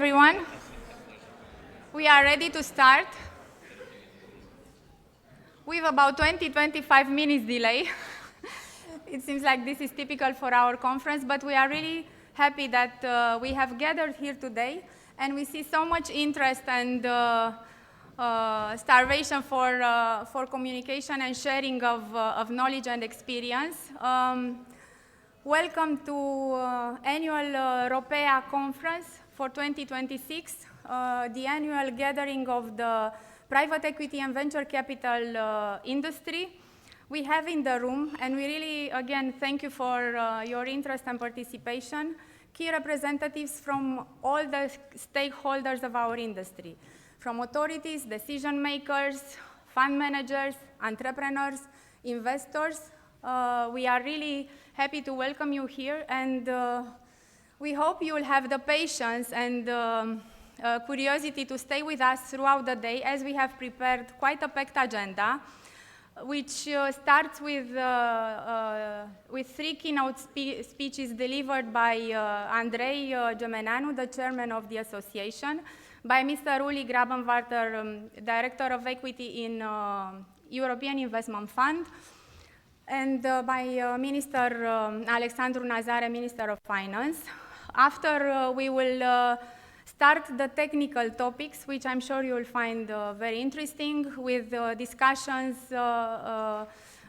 everyone. We are ready to start with about 20-25 minutes delay. It seems like this is typical for our conference, but we are really happy that we have gathered here today, and we see so much interest and starvation for communication and sharing of knowledge and experience. Welcome to annual ROPEA Conference for 2026, the annual gathering of the private equity and venture capital industry. We have in the room, and we really, again, thank you for your interest and participation, key representatives from all the stakeholders of our industry, from authorities, decision makers, fund managers, entrepreneurs, investors. We are really happy to welcome you here, and we hope you will have the patience and curiosity to stay with us throughout the day, as we have prepared quite a packed agenda, which starts with 3 keynote speeches delivered by Andrei Gemeneanu, the chairman of the association, by Mr. Uli Grabenwarter, director of equity in European Investment Fund, and by Minister Alexandru Nazare, Minister of Finance. After we will start the technical topics, which I'm sure you will find very interesting, with discussions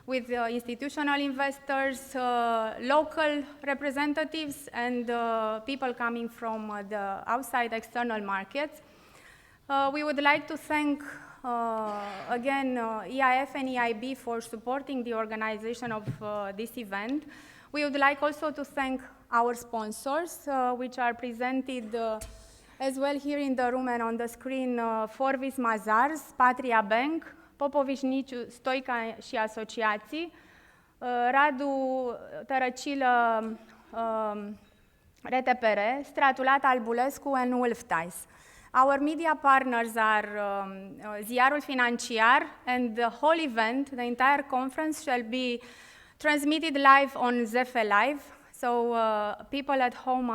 with institutional investors, local representatives, and people coming from the outside external markets. We would like to thank again, EIF and EIB for supporting the organization of this event. We would like also to thank our sponsors, which are presented as well here in the room and on the screen: Forvis Mazars, Patria Bank, Popovici Niciu, Stoica și Asociații, Radu Tărăcilă, RTPR, Stratulat Albulescu, and Wolf Ties. Our media partners are Ziarul Financiar, and the whole event, the entire conference, shall be transmitted live on Zefe Live. So people at home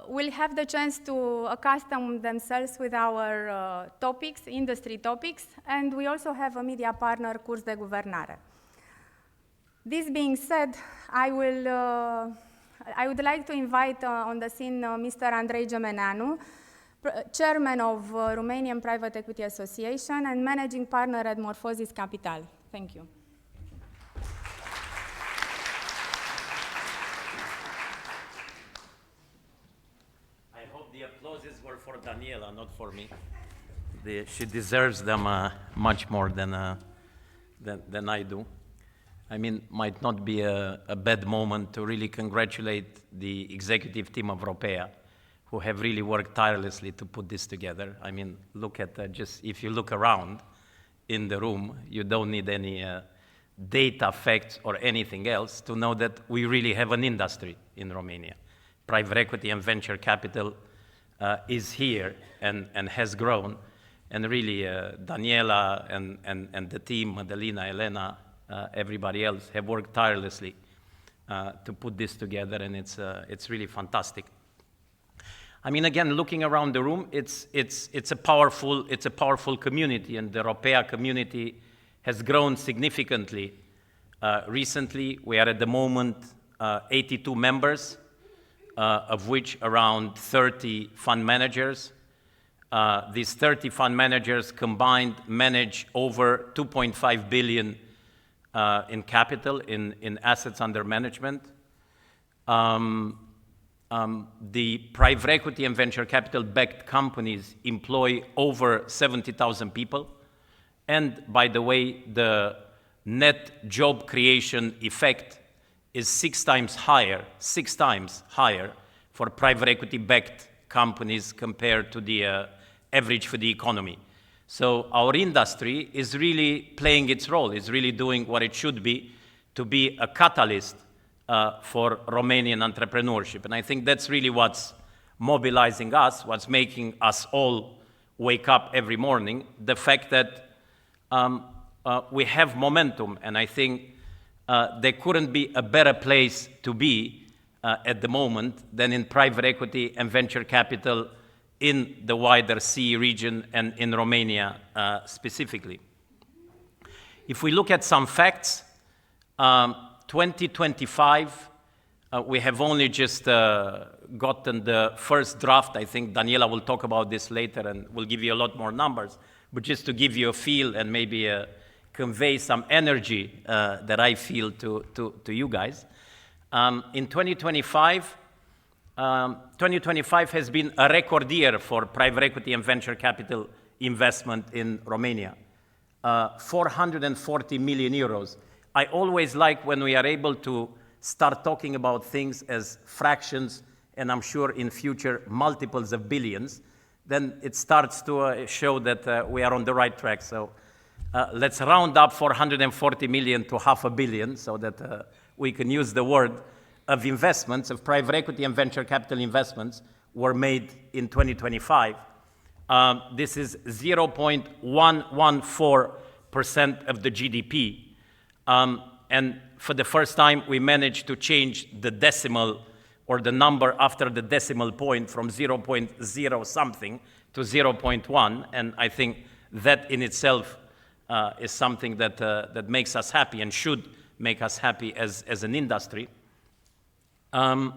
will have the chance to accustom themselves with our topics, industry topics, and we also have a media partner, Curs de Guvernare. This being said, I would like to invite on the scene Mr. Andrei Gemeneanu, Chairman of Romanian Private Equity Association and Managing Partner at Morphosis Capital. Thank you. I hope the applauses were for Daniela, not for me. She deserves them much more than I do. I mean, might not be a bad moment to really congratulate the executive team of ROPEA, who have really worked tirelessly to put this together. I mean, look at just, if you look around in the room, you don't need any data, facts, or anything else to know that we really have an industry in Romania. Private equity and venture capital is here and has grown. And really, Daniela and the team, Madalina, Elena, everybody else have worked tirelessly to put this together, and it's really fantastic. I mean, again, looking around the room, it's a powerful community, and the ROPEA community has grown significantly. Recently, we are at the moment 82 members, of which around 30 fund managers. These 30 fund managers combined manage over 2.5 billion in capital, in assets under management. The private equity and venture capital-backed companies employ over 70,000 people. And by the way, the net job creation effect is 6 times higher for private equity-backed companies compared to the average for the economy. So our industry is really playing its role, is really doing what it should be to be a catalyst for Romanian entrepreneurship. And I think that's really what's mobilizing us, what's making us all wake up every morning, the fact that we have momentum. And I think there couldn't be a better place to be at the moment than in private equity and venture capital in the wider CE region and in Romania specifically. If we look at some facts, 2025, we have only just gotten the first draft. I think Daniela will talk about this later and will give you a lot more numbers. But just to give you a feel and maybe convey some energy that I feel to you guys. In 2025, 2025 has been a record year for private equity and venture capital investment in Romania. 440 million euros. I always like when we are able to start talking about things as fractions, and I'm sure in future multiples of billions, then it starts to show that we are on the right track. So let's round up 440 million to 500 million so that we can use the word of investments, of private equity and venture capital investments were made in 2025. This is 0.114% of the GDP. And for the first time, we managed to change the decimal or the number after the decimal point from 0.0 something to 0.1. And I think that in itself is something that makes us happy and should make us happy as an industry. And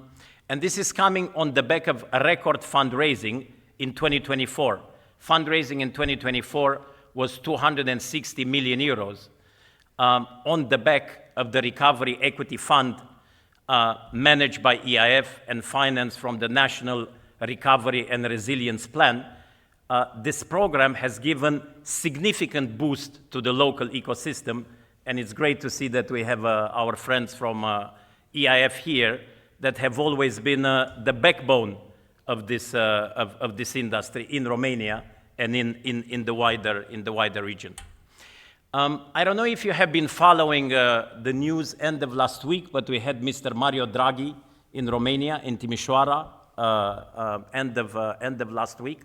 this is coming on the back of a record fundraising in 2024. Fundraising in 2024 was 260 million euros on the back of the Recovery Equity Fund managed by EIF and financed from the National Recovery and Resilience Plan. This program has given significant boost to the local ecosystem, and it's great to see that we have our friends from EIF here that have always been the backbone of this industry in Romania and in the wider region. I don't know if you have been following the news end of last week, but we had Mr. Mario Draghi in Romania, in Timișoara, end of last week.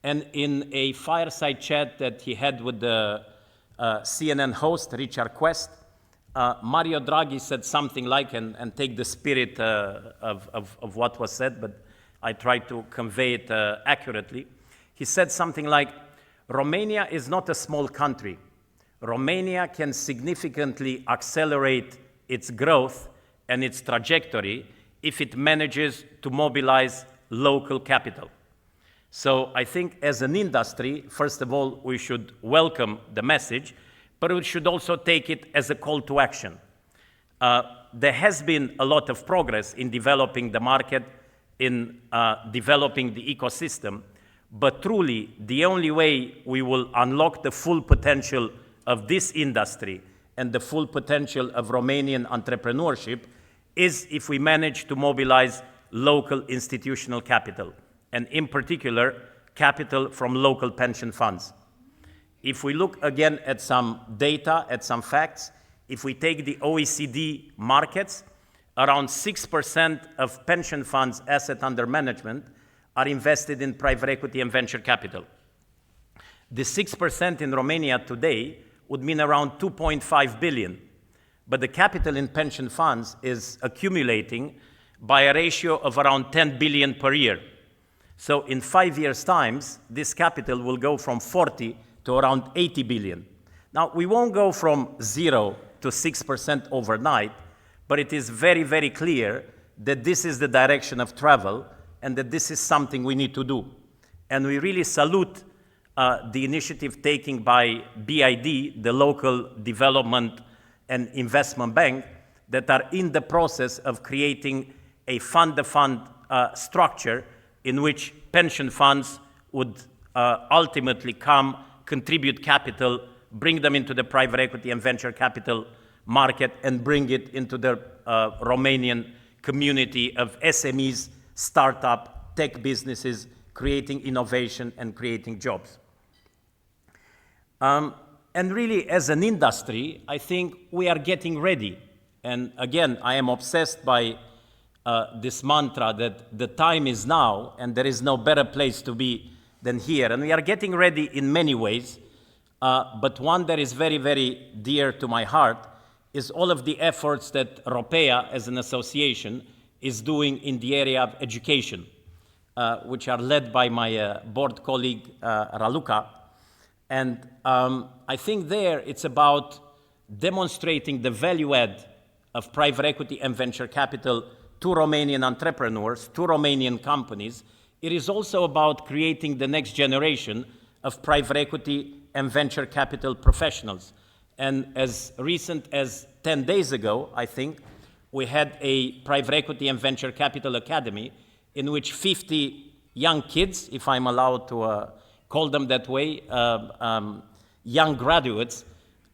And in a fireside chat that he had with the CNN host, Richard Quest, Mario Draghi said something like, and take the spirit of what was said, but I tried to convey it accurately. He said something like, Romania is not a small country. Romania can significantly accelerate its growth and its trajectory if it manages to mobilize local capital. So I think as an industry, first of all, we should welcome the message, but we should also take it as a call to action. There has been a lot of progress in developing the market, in developing the ecosystem, but truly the only way we will unlock the full potential of this industry and the full potential of Romanian entrepreneurship is if we manage to mobilize local institutional capital, and in particular, capital from local pension funds. If we look again at some data, at some facts, if we take the OECD markets, around 6% of pension funds' assets under management are invested in private equity and venture capital. The 6% in Romania today would mean around 2.5 billion. But the capital in pension funds is accumulating by a ratio of around 10 billion per year. So in 5 years' time, this capital will go from 40 to around 80 billion. Now, we won't go from 0 to 6% overnight, but it is very, very clear that this is the direction of travel and that this is something we need to do. And we really salute the initiative taken by BID, the local development and investment bank, that are in the process of creating a fund-to-fund structure in which pension funds would ultimately come, contribute capital, bring them into the private equity and venture capital market, and bring it into the Romanian community of SMEs, startup, tech businesses, creating innovation and creating jobs. And really, as an industry, I think we are getting ready. And again, I am obsessed by this mantra that the time is now, and there is no better place to be than here. And we are getting ready in many ways, but one that is very, very dear to my heart is all of the efforts that ROPEA, as an association, is doing in the area of education, which are led by my board colleague, Raluca. And I think there it's about demonstrating the value add of private equity and venture capital to Romanian entrepreneurs, to Romanian companies. It is also about creating the next generation of private equity and venture capital professionals. And as recent as 10 days ago, I think, we had a private equity and venture capital academy in which 50 young kids, if I'm allowed to call them that way, young graduates,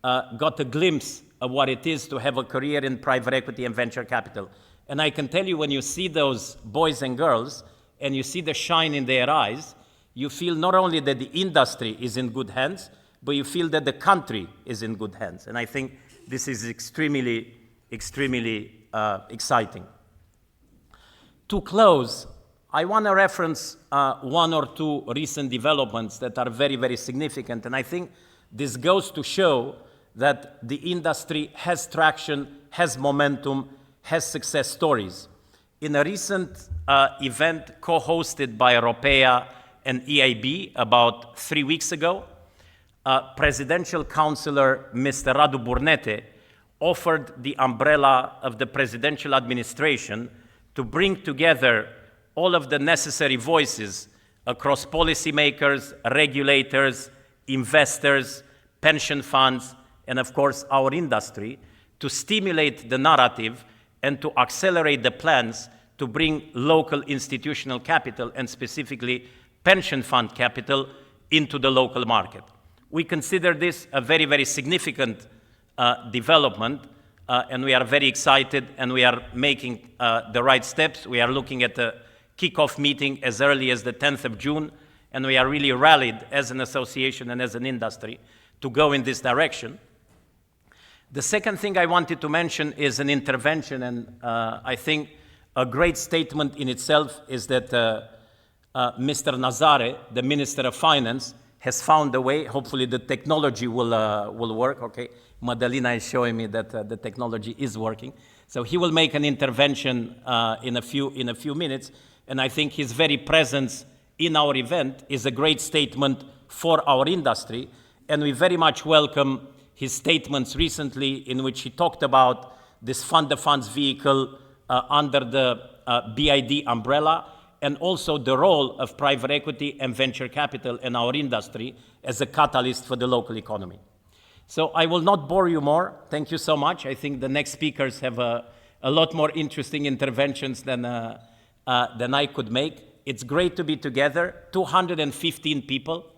got a glimpse of what it is to have a career in private equity and venture capital. And I can tell you, when you see those boys and girls and you see the shine in their eyes, you feel not only that the industry is in good hands, but you feel that the country is in good hands. And I think this is extremely, extremely exciting. To close, I want to reference one or two recent developments that are very, very significant. And I think this goes to show that the industry has traction, has momentum, has success stories. In a recent event co-hosted by ROPEA and EIB about 3 weeks ago, Presidential Counselor Mr. Radu Burnete offered the umbrella of the presidential administration to bring together all of the necessary voices across policymakers, regulators, investors, pension funds, and of course our industry, to stimulate the narrative and to accelerate the plans to bring local institutional capital, and specifically pension fund capital, into the local market. We consider this a very, very significant development, and we are very excited, and we are making the right steps. We are looking at a kickoff meeting as early as the 10th of June, and we are really rallied as an association and as an industry to go in this direction. The second thing I wanted to mention is an intervention, and I think a great statement in itself is that Mr. Nazare, the Minister of Finance, has found a way. Hopefully the technology will work, okay? Madalina is showing me that the technology is working. So he will make an intervention in a few minutes, and I think his very presence in our event is a great statement for our industry, and we very much welcome his statements recently in which he talked about this fund of funds vehicle under the BID umbrella, and also the role of private equity and venture capital in our industry as a catalyst for the local economy. So I will not bore you more. Thank you so much. I think the next speakers have a lot more interesting interventions than I could make. It's great to be together, 215 people,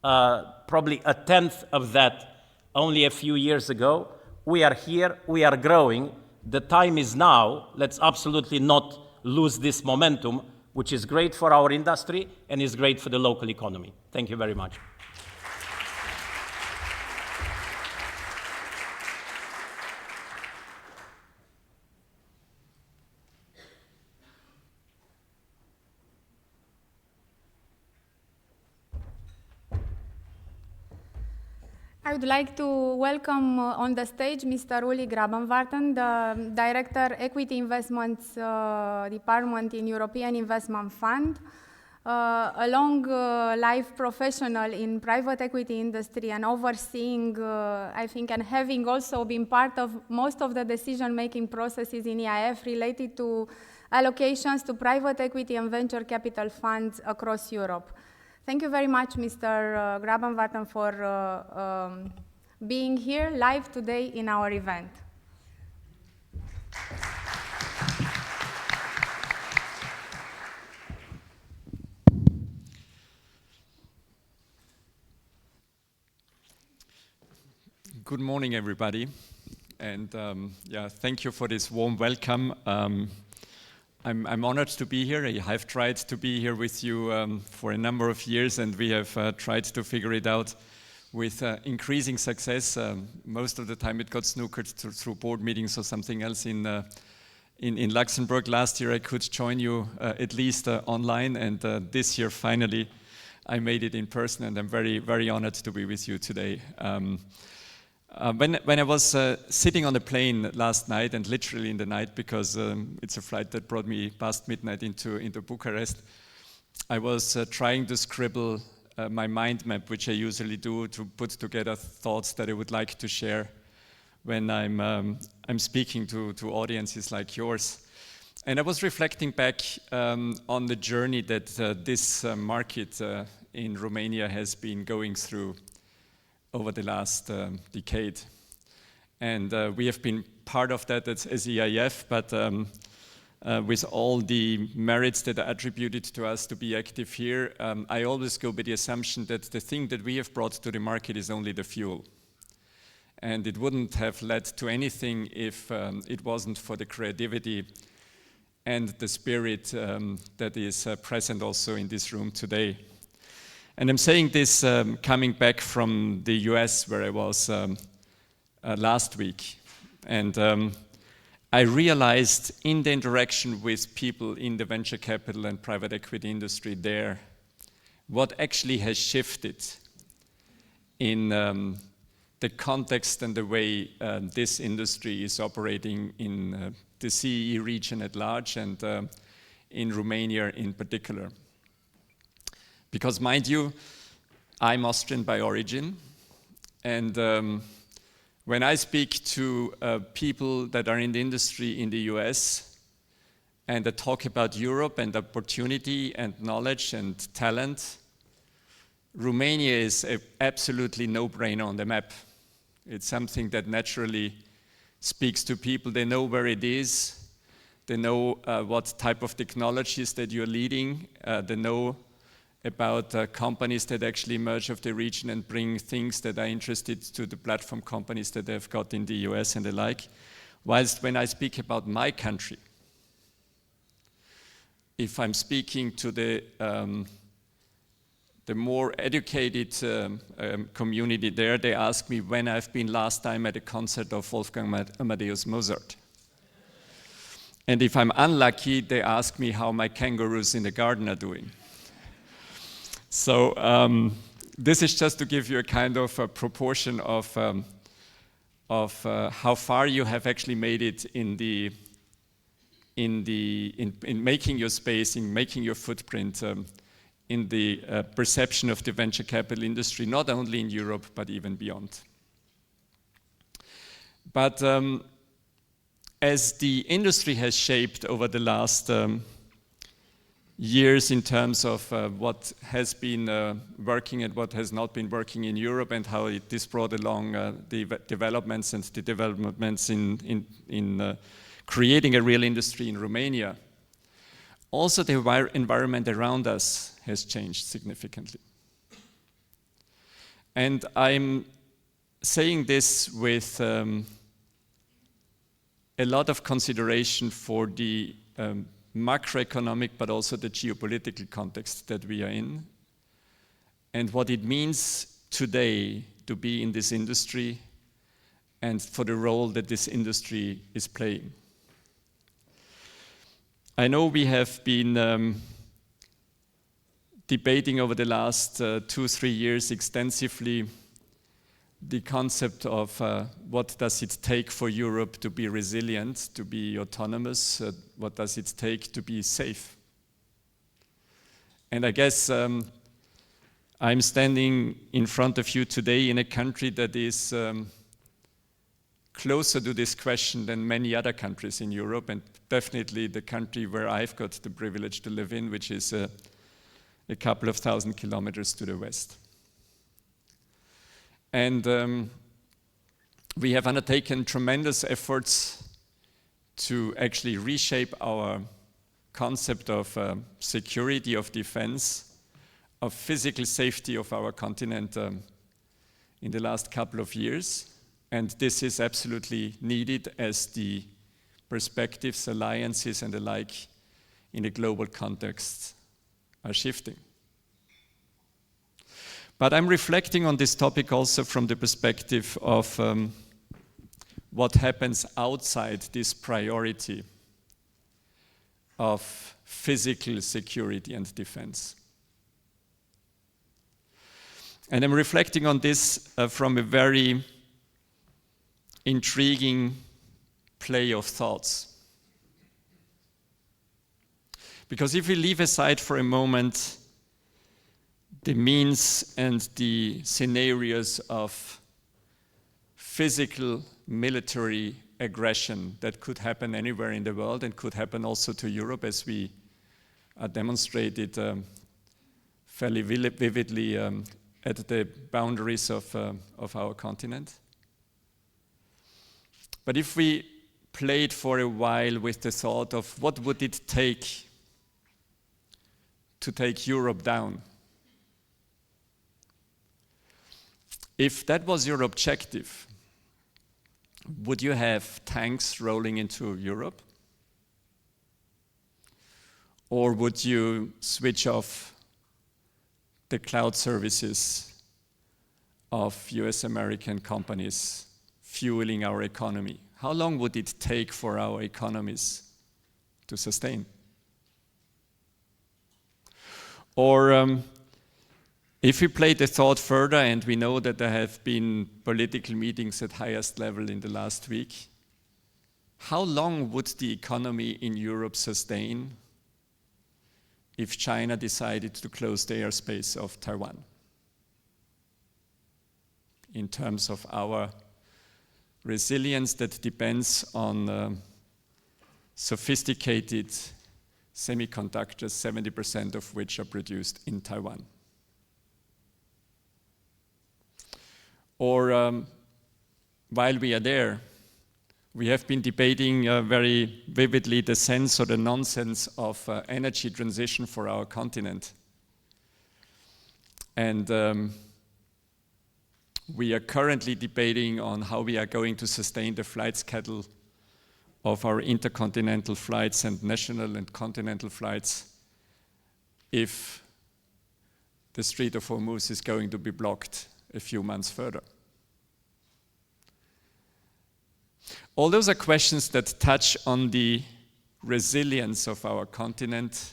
probably a tenth of that only a few years ago. We are here, we are growing. The time is now. Let's absolutely not lose this momentum, which is great for our industry and is great for the local economy. Thank you very much. I would like to welcome on the stage Mr. Uli Grabenwarten, the Director, Equity Investments Department in European Investment Fund, a long life professional in private equity industry and overseeing, I think, and having also been part of most of the decision-making processes in EIF related to allocations to private equity and venture capital funds across Europe. Thank you very much, Mr. Grabenwarten, for being here live today in our event. Good morning, everybody, and yeah, thank you for this warm welcome. I'm honored to be here. I've tried to be here with you for a number of years, and we have tried to figure it out with increasing success. Most of the time it got snookered through board meetings or something else in Luxembourg. Last year I could join you at least online, and this year finally I made it in person, and I'm very, very honored to be with you today. When I was sitting on the plane last night, and literally in the night, because it's a flight that brought me past midnight into Bucharest, I was trying to scribble my mind map, which I usually do, to put together thoughts that I would like to share when I'm speaking to audiences like yours. And I was reflecting back on the journey that this market in Romania has been going through over the last decade. And we have been part of that as EIF, but with all the merits that are attributed to us to be active here, I always go by the assumption that the thing that we have brought to the market is only the fuel. And it wouldn't have led to anything if it wasn't for the creativity and the spirit that is present also in this room today. And I'm saying this coming back from the US, where I was last week. And I realized in the interaction with people in the venture capital and private equity industry there, what actually has shifted in the context and the way this industry is operating in the CEE region at large and in Romania in particular. Because mind you, I'm Austrian by origin, and when I speak to people that are in the industry in the US and I talk about Europe and opportunity and knowledge and talent, Romania is an absolutely no-brainer on the map. It's something that naturally speaks to people. They know where it is. They know what type of technologies that you're leading. They know about companies that actually emerge of the region and bring things that are interested to the platform companies that they've got in the US and the like. Whilst when I speak about my country, if I'm speaking to the more educated community there, they ask me when I've been last time at a concert of Wolfgang Amadeus Mozart. And if I'm unlucky, they ask me how my kangaroos in the garden are doing. So this is just to give you a kind of a proportion of how far you have actually made it in making your space, in making your footprint, in the perception of the venture capital industry, not only in Europe, but even beyond. But as the industry has shaped over the last years in terms of what has been working and what has not been working in Europe, and how this brought along the developments and the developments in creating a real industry in Romania, also the environment around us has changed significantly. And I'm saying this with a lot of consideration for the macroeconomic, but also the geopolitical context that we are in, and what it means today to be in this industry and for the role that this industry is playing. I know we have been debating over the last 2-3 years extensively the concept of what does it take for Europe to be resilient, to be autonomous, what does it take to be safe. And I guess I'm standing in front of you today in a country that is closer to this question than many other countries in Europe, and definitely the country where I've got the privilege to live in, which is a couple of thousand kilometers to the west. And we have undertaken tremendous efforts to actually reshape our concept of security, of defense, of physical safety of our continent in the last couple of years. And this is absolutely needed as the perspectives, alliances, and the like in a global context are shifting. But I'm reflecting on this topic also from the perspective of what happens outside this priority of physical security and defense. And I'm reflecting on this from a very intriguing play of thoughts. Because if we leave aside for a moment the means and the scenarios of physical military aggression that could happen anywhere in the world and could happen also to Europe, as we demonstrated fairly vividly at the boundaries of our continent. But if we played for a while with the thought of what would it take to take Europe down, if that was your objective, would you have tanks rolling into Europe? Or would you switch off the cloud services of US American companies fueling our economy? How long would it take for our economies to sustain? Or if we play the thought further, and we know that there have been political meetings at highest level in the last week, how long would the economy in Europe sustain if China decided to close the airspace of Taiwan? In terms of our resilience that depends on sophisticated semiconductors, 70% of which are produced in Taiwan. Or while we are there, we have been debating very vividly the sense or the nonsense of energy transition for our continent. And we are currently debating on how we are going to sustain the flight schedule of our intercontinental flights and national and continental flights if the Strait of Hormuz is going to be blocked a few months further. All those are questions that touch on the resilience of our continent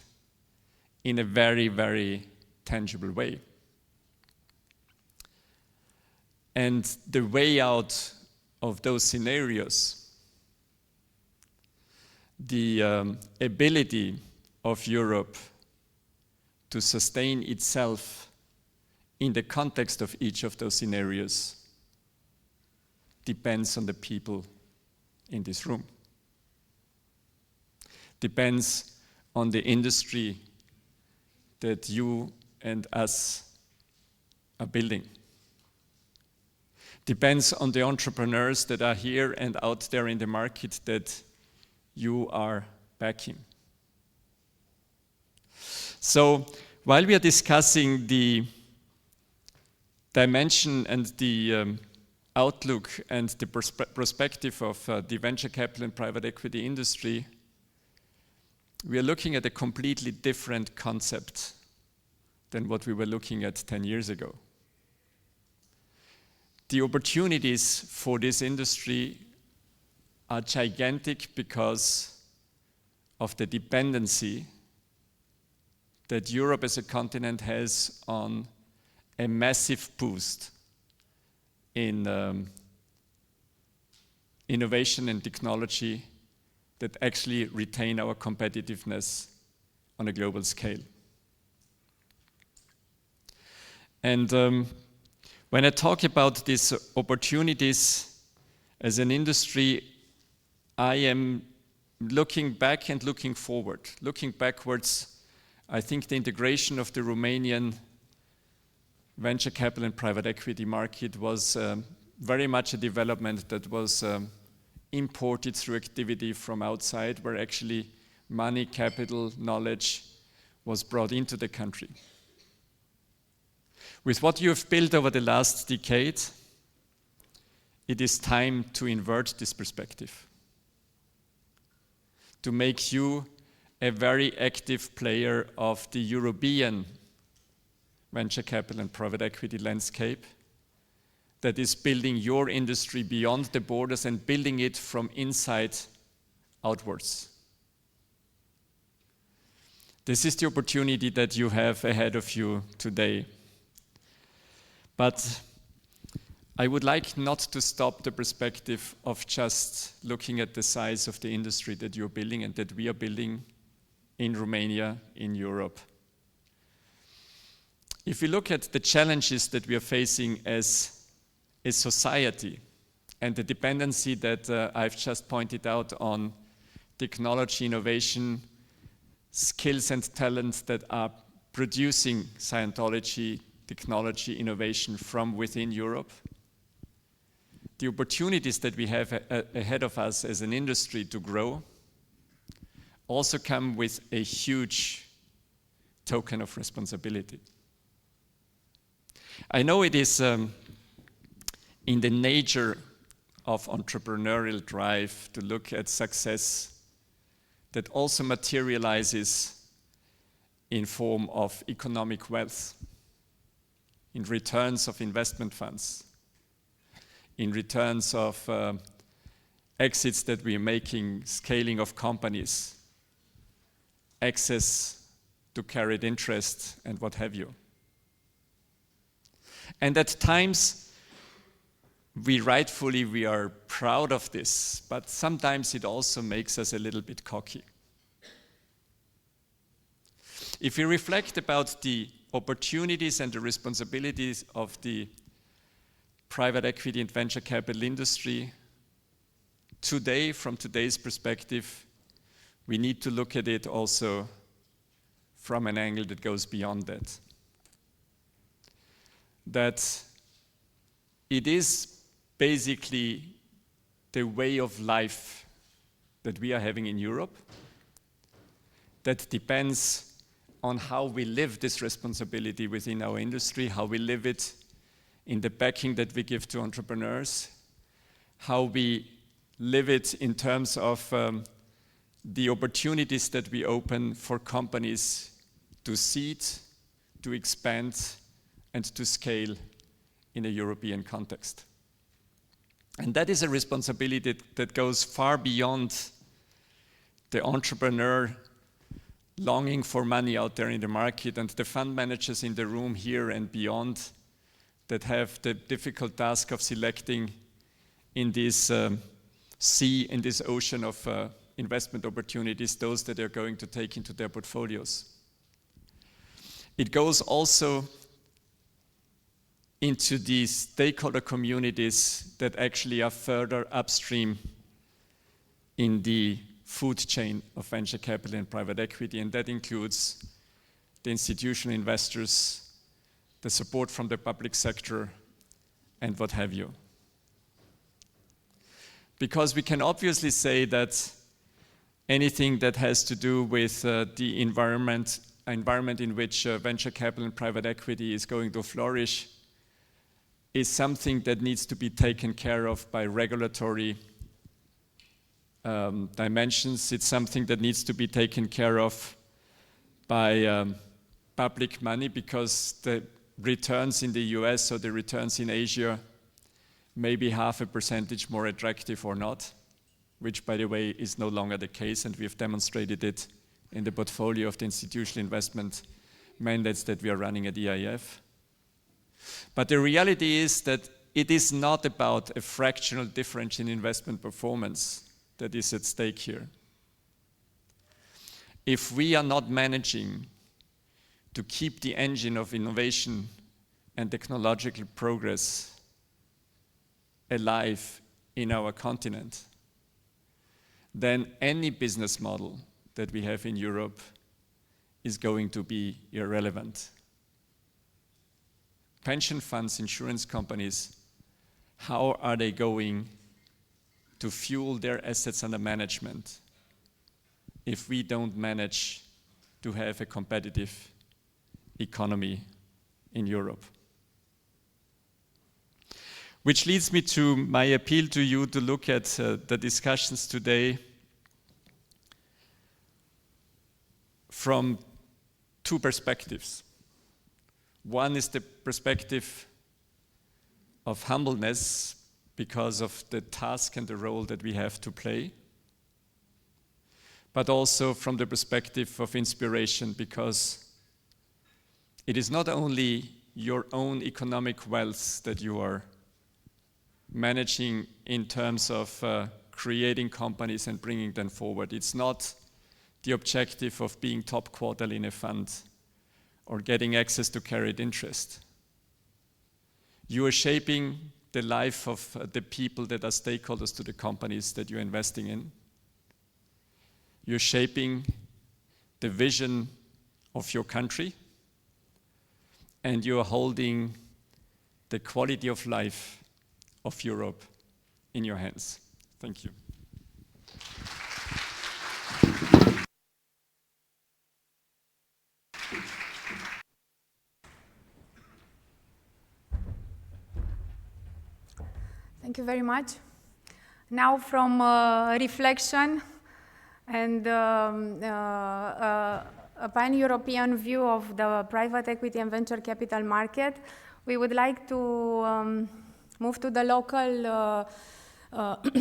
in a very, very tangible way. And the way out of those scenarios, the ability of Europe to sustain itself in the context of each of those scenarios depends on the people in this room. Depends on the industry that you and us are building. Depends on the entrepreneurs that are here and out there in the market that you are backing. So while we are discussing the dimension and the outlook and the perspective of the venture capital and private equity industry, we are looking at a completely different concept than what we were looking at 10 years ago. The opportunities for this industry are gigantic because of the dependency that Europe as a continent has on a massive boost in innovation and technology that actually retain our competitiveness on a global scale. And when I talk about these opportunities as an industry, I am looking back and looking forward. Looking backwards, I think the integration of the Romanian venture capital and private equity market was very much a development that was imported through activity from outside, where actually money, capital, knowledge was brought into the country. With what you have built over the last decade, it is time to invert this perspective, to make you a very active player of the European venture capital and private equity landscape that is building your industry beyond the borders and building it from inside outwards. This is the opportunity that you have ahead of you today. But I would like not to stop the perspective of just looking at the size of the industry that you're building and that we are building in Romania, in Europe. If we look at the challenges that we are facing as a society and the dependency that I've just pointed out on technology, innovation, skills and talents that are producing Scientology, technology, innovation from within Europe, the opportunities that we have ahead of us as an industry to grow also come with a huge token of responsibility. I know it is in the nature of entrepreneurial drive to look at success that also materializes in form of economic wealth, in returns of investment funds, in returns of exits that we are making, scaling of companies, access to carried interest, and what have you. And at times, we are proud of this, but sometimes it also makes us a little bit cocky. If we reflect about the opportunities and the responsibilities of the private equity and venture capital industry, today, from today's perspective, we need to look at it also from an angle that goes beyond that. That it is basically the way of life that we are having in Europe that depends on how we live this responsibility within our industry, how we live it in the backing that we give to entrepreneurs, how we live it in terms of the opportunities that we open for companies to seed, to expand, and to scale in a European context. And that is a responsibility that goes far beyond the entrepreneur longing for money out there in the market and the fund managers in the room here and beyond that have the difficult task of selecting in this sea, in this ocean of investment opportunities, those that they're going to take into their portfolios. It goes also into the stakeholder communities that actually are further upstream in the food chain of venture capital and private equity, and that includes the institutional investors, the support from the public sector, and what have you. Because we can obviously say that anything that has to do with the environment in which venture capital and private equity is going to flourish is something that needs to be taken care of by regulatory dimensions. It's something that needs to be taken care of by public money, because the returns in the US or the returns in Asia may be 0.5% more attractive or not, which, by the way, is no longer the case, and we've demonstrated it in the portfolio of the institutional investment mandates that we are running at EIF. But the reality is that it is not about a fractional difference in investment performance that is at stake here. If we are not managing to keep the engine of innovation and technological progress alive in our continent, then any business model that we have in Europe is going to be irrelevant. Pension funds, insurance companies, how are they going to fuel their assets under management if we don't manage to have a competitive economy in Europe? Which leads me to my appeal to you to look at the discussions today from two perspectives. One is the perspective of humbleness because of the task and the role that we have to play, but also from the perspective of inspiration, because it is not only your own economic wealth that you are managing in terms of creating companies and bringing them forward. It's not the objective of being top quartile in a fund or getting access to carried interest. You are shaping the life of the people that are stakeholders to the companies that you're investing in. You're shaping the vision of your country, and you're holding the quality of life of Europe in your hands. Thank you. Thank you very much. Now from reflection and a pan-European view of the private equity and venture capital market, we would like to move to the local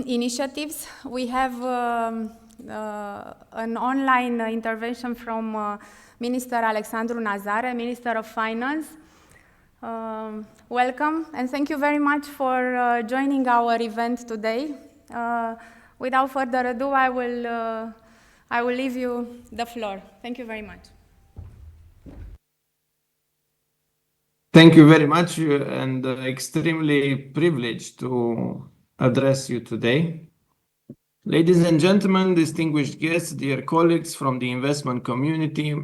initiatives. We have an online intervention from Minister Alexandru Nazare, Minister of Finance. Welcome, and thank you very much for joining our event today. Without further ado, I will leave you the floor. Thank you very much. Thank you very much, and extremely privileged to address you today. Ladies and gentlemen, distinguished guests, dear colleagues from the investment community,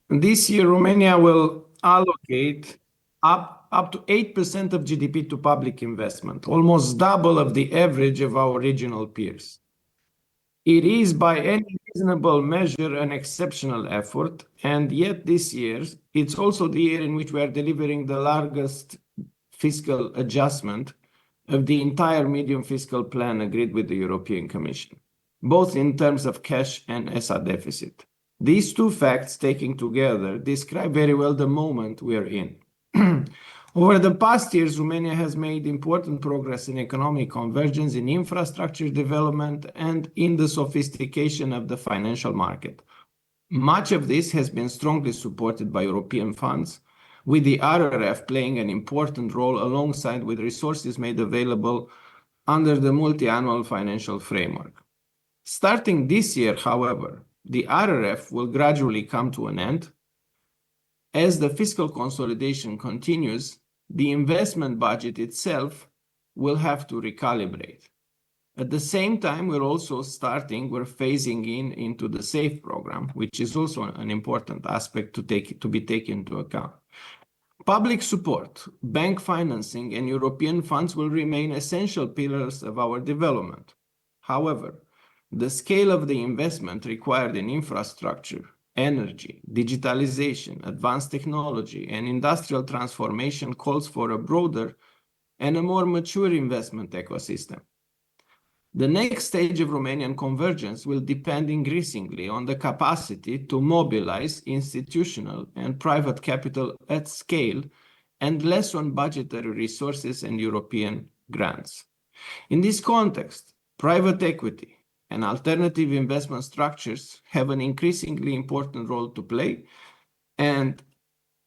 this year Romania will allocate up to 8% of GDP to public investment, almost double of the average of our regional peers. It is by any reasonable measure an exceptional effort, and yet this year, it's also the year in which we are delivering the largest fiscal adjustment of the entire medium fiscal plan agreed with the European Commission, both in terms of cash and ESA deficit. These two facts taken together describe very well the moment we are in. Over the past years, Romania has made important progress in economic convergence, in infrastructure development, and in the sophistication of the financial market. Much of this has been strongly supported by European funds, with the RRF playing an important role alongside with resources made available under the multi-annual financial framework. Starting this year, however, the RRF will gradually come to an end. As the fiscal consolidation continues, the investment budget itself will have to recalibrate. At the same time, we're phasing into the SAFE program, which is also an important aspect to be taken into account. Public support, bank financing, and European funds will remain essential pillars of our development. However, the scale of the investment required in infrastructure, energy, digitalization, advanced technology, and industrial transformation calls for a broader and a more mature investment ecosystem. The next stage of Romanian convergence will depend increasingly on the capacity to mobilize institutional and private capital at scale and less on budgetary resources and European grants. In this context, private equity and alternative investment structures have an increasingly important role to play, and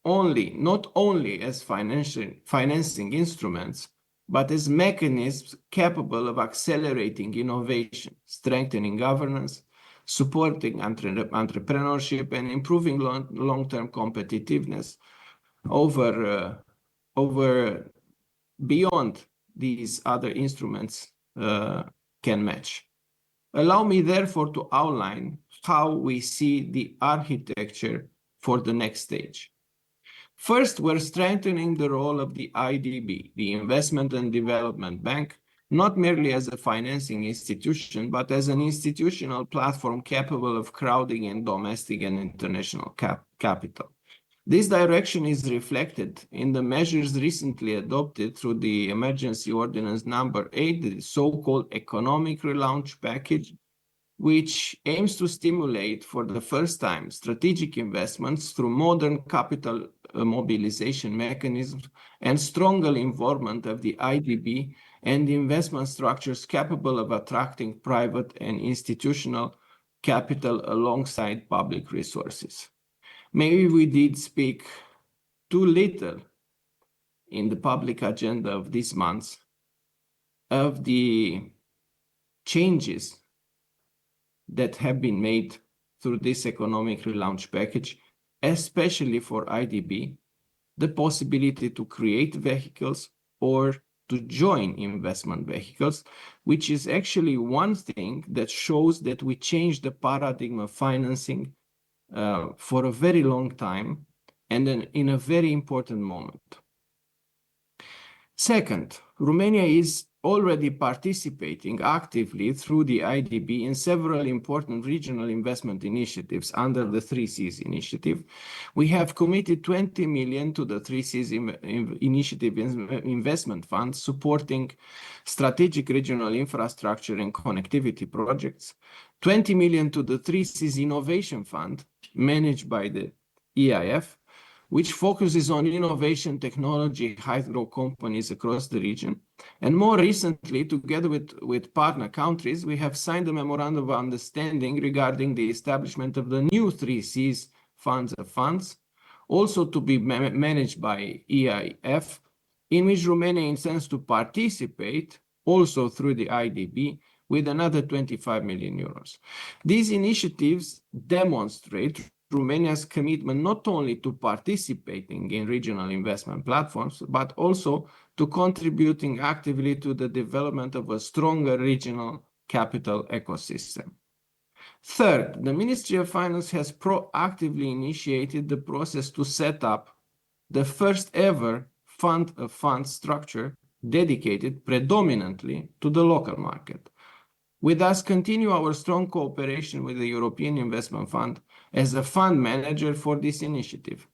not only as financing instruments, but as mechanisms capable of accelerating innovation, strengthening governance, supporting entrepreneurship, and improving long-term competitiveness over beyond these other instruments can match. Allow me, therefore, to outline how we see the architecture for the next stage. First, we're strengthening the role of the IDB, the Investment and Development Bank, not merely as a financing institution, but as an institutional platform capable of crowding in domestic and international capital. This direction is reflected in the measures recently adopted through the Emergency Ordinance number 8, the so-called Economic Relaunch Package, which aims to stimulate for the first time strategic investments through modern capital mobilization mechanisms and stronger involvement of the IDB and investment structures capable of attracting private and institutional capital alongside public resources. Maybe we did speak too little in the public agenda of this month of the changes that have been made through this economic relaunch package, especially for IDB, the possibility to create vehicles or to join investment vehicles, which is actually one thing that shows that we changed the paradigm of financing for a very long time and then in a very important moment. Second, Romania is already participating actively through the IDB in several important regional investment initiatives under the 3Cs initiative. We have committed 20 million to the 3Cs initiative investment fund supporting strategic regional infrastructure and connectivity projects, 20 million to the 3Cs innovation fund managed by the EIF, which focuses on innovation, technology, high-growth companies across the region. And more recently, together with partner countries, we have signed a memorandum of understanding regarding the establishment of the new 3Cs funds of funds, also to be managed by EIF, in which Romania intends to participate also through the IDB with another 25 million euros. These initiatives demonstrate Romania's commitment not only to participating in regional investment platforms, but also to contributing actively to the development of a stronger regional capital ecosystem. Third, the Ministry of Finance has proactively initiated the process to set up the first ever fund of funds structure dedicated predominantly to the local market. We thus continue our strong cooperation with the European Investment Fund as a fund manager for this initiative.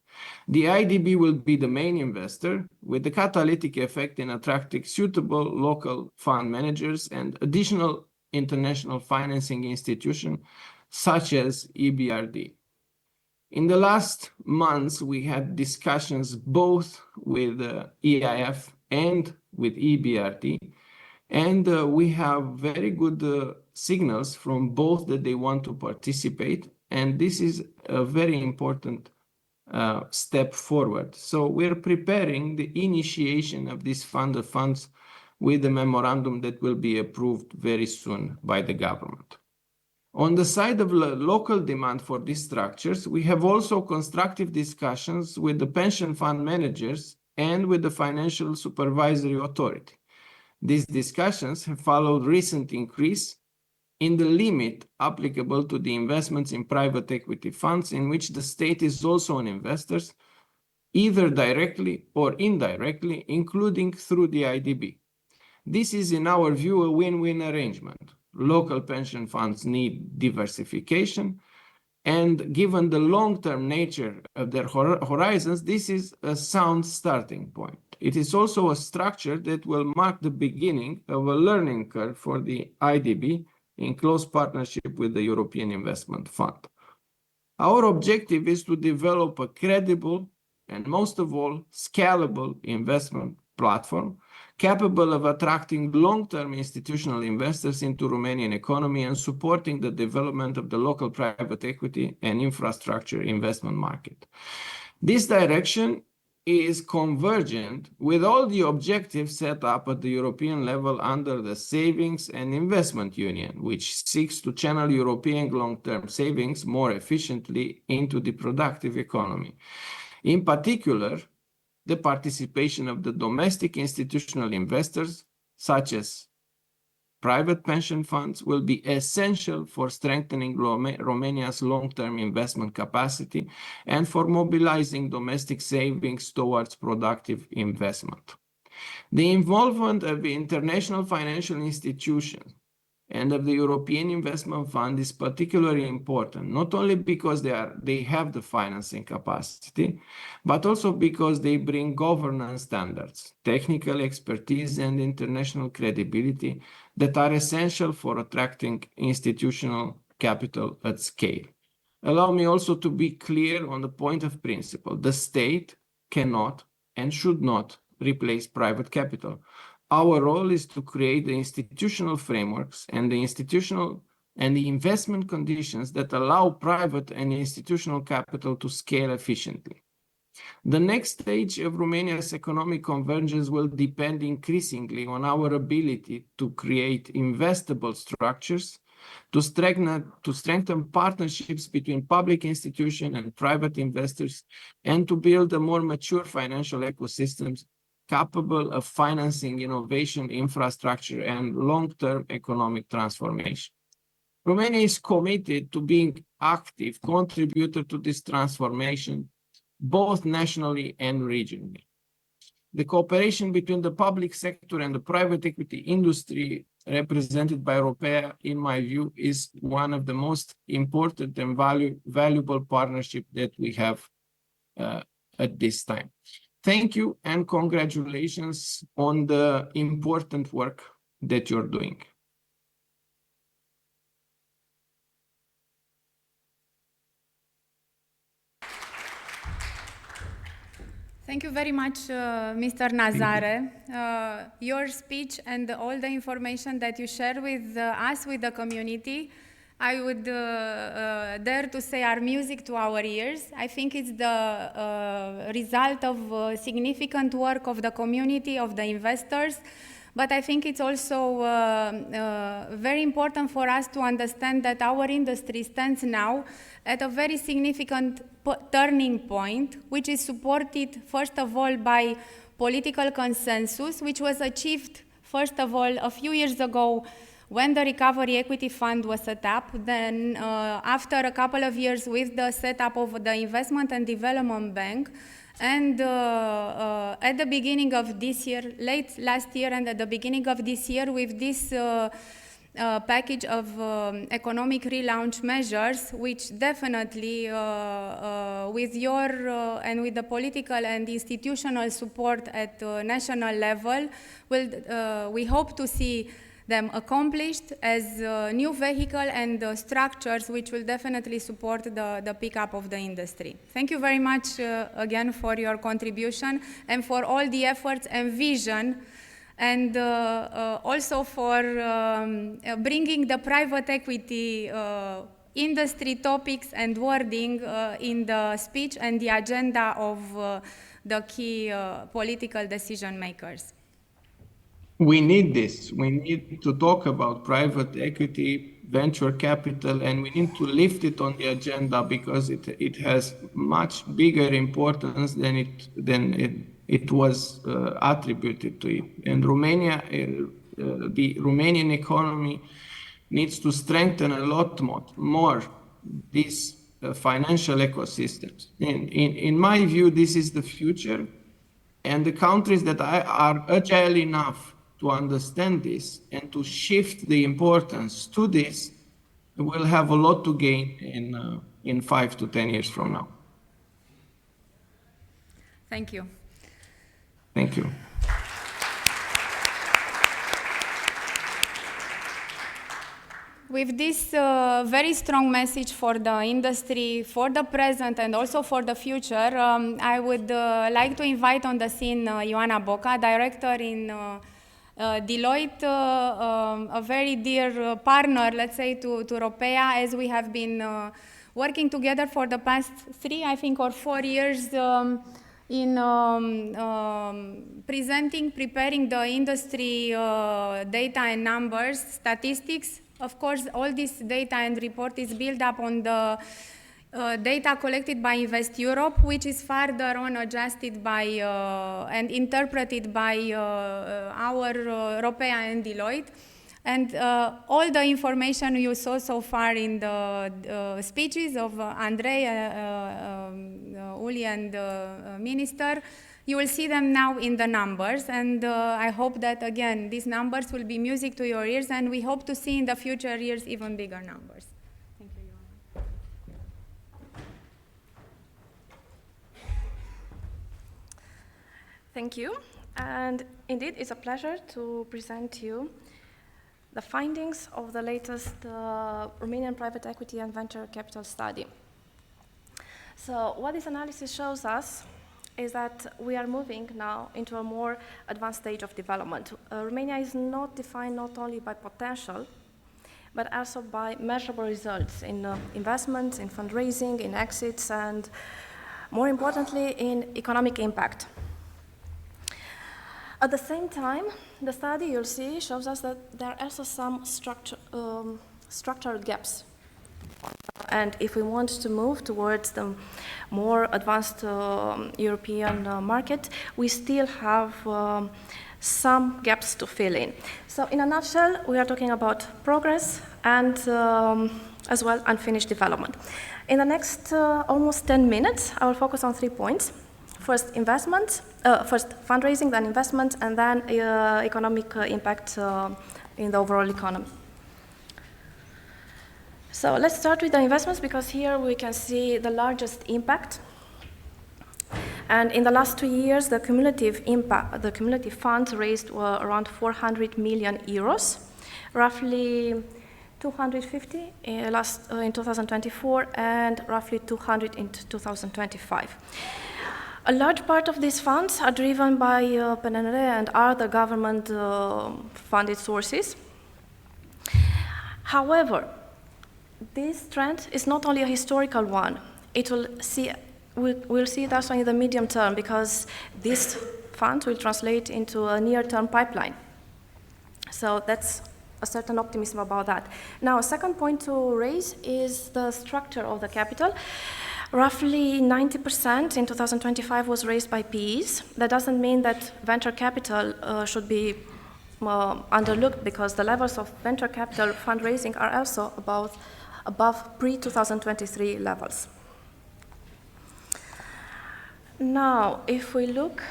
The IDB will be the main investor with the catalytic effect in attracting suitable local fund managers and additional international financing institutions such as EBRD. In the last months, we had discussions both with EIF and with EBRD, and we have very good signals from both that they want to participate, and this is a very important step forward. So we're preparing the initiation of this fund of funds with a memorandum that will be approved very soon by the government. On the side of the local demand for these structures, we have also constructive discussions with the pension fund managers and with the Financial Supervisory Authority. These discussions have followed recent increase in the limit applicable to the investments in private equity funds in which the state is also an investor, either directly or indirectly, including through the IDB. This is, in our view, a win-win arrangement. Local pension funds need diversification, and given the long-term nature of their horizons, this is a sound starting point. It is also a structure that will mark the beginning of a learning curve for the IDB in close partnership with the European Investment Fund. Our objective is to develop a credible and, most of all, scalable investment platform capable of attracting long-term institutional investors into Romanian economy and supporting the development of the local private equity and infrastructure investment market. This direction is convergent with all the objectives set up at the European level under the Savings and Investment Union, which seeks to channel European long-term savings more efficiently into the productive economy. In particular, the participation of the domestic institutional investors, such as private pension funds, will be essential for strengthening Romania's long-term investment capacity and for mobilizing domestic savings towards productive investment. The involvement of the international financial institutions and of the European Investment Fund is particularly important, not only because they have the financing capacity, but also because they bring governance standards, technical expertise, and international credibility that are essential for attracting institutional capital at scale. Allow me also to be clear on the point of principle. The state cannot and should not replace private capital. Our role is to create the institutional frameworks and the investment conditions that allow private and institutional capital to scale efficiently. The next stage of Romania's economic convergence will depend increasingly on our ability to create investable structures, to strengthen partnerships between public institutions and private investors, and to build a more mature financial ecosystems capable of financing innovation, infrastructure, and long-term economic transformation. Romania is committed to being active contributor to this transformation, both nationally and regionally. The cooperation between the public sector and the private equity industry represented by ROPEA, in my view, is one of the most important and valuable partnership that we have at this time. Thank you and congratulations on the important work that you're doing. Thank you very much, Mr. Nazare. Your speech and all the information that you share with us, with the community, I would dare to say are music to our ears. I think it's the result of significant work of the community, of the investors, but I think it's also very important for us to understand that our industry stands now at a very significant turning point, which is supported, first of all, by political consensus, which was achieved, first of all, a few years ago when the Recovery Equity Fund was set up. Then, after a couple of years with the setup of the Investment and Development Bank, and at the beginning of this year, late last year and at the beginning of this year, with this package of economic relaunch measures, which definitely, with your and with the political and institutional support at national level, we hope to see them accomplished as a new vehicle and structures which will definitely support the pickup of the industry. Thank you very much again for your contribution and for all the efforts and vision, and also for bringing the private equity industry topics and wording in the speech and the agenda of the key political decision makers. We need this. We need to talk about private equity, venture capital, and we need to lift it on the agenda because it has much bigger importance than it was attributed to it. And Romania, the Romanian economy needs to strengthen a lot more these financial ecosystems. In my view, this is the future, and the countries that are agile enough to understand this and to shift the importance to this will have a lot to gain in 5 to 10 years from now. Thank you. Thank you. With this very strong message for the industry, for the present and also for the future, I would like to invite on the scene Ioana Boca, director in Deloitte, a very dear partner, let's say, to ROPEA, as we have been working together for the past 3, I think, or 4 years in preparing the industry data and numbers, statistics. Of course, all this data and report is built up on the data collected by Invest Europe, which is further on adjusted by and interpreted by our ROPEA and Deloitte. And all the information you saw so far in the speeches of Andrei, Uli, and the Minister, you will see them now in the numbers, and I hope that, again, these numbers will be music to your ears, and we hope to see in the future years even bigger numbers. Thank you, Ioana. Thank you, and indeed it's a pleasure to present to you the findings of the latest Romanian Private Equity and Venture Capital Study. So what this analysis shows us is that we are moving now into a more advanced stage of development. Romania is not defined not only by potential, but also by measurable results in investments, in fundraising, in exits, and more importantly in economic impact. At the same time, the study, you'll see, shows us that there are also some structural gaps. And if we want to move towards the more advanced European market, we still have some gaps to fill in. So in a nutshell, we are talking about progress and as well unfinished development. In the next almost 10 minutes, I will focus on 3 points. First, investment, first fundraising, then investment, and then economic impact in the overall economy. So let's start with the investments, because here we can see the largest impact. And in the last 2 years, the cumulative impact, the cumulative funds raised were around 400 million euros, roughly 250 in 2024, and roughly 200 in 2025. A large part of these funds are driven by PNRR and other government-funded sources. However, this trend is not only a historical one. We'll see it also in the medium term, because this fund will translate into a near-term pipeline. So that's a certain optimism about that. Now, a second point to raise is the structure of the capital. Roughly 90% in 2025 was raised by PEs. That doesn't mean that venture capital should be underlooked, because the levels of venture capital fundraising are also above pre-2023 levels. Now, if we look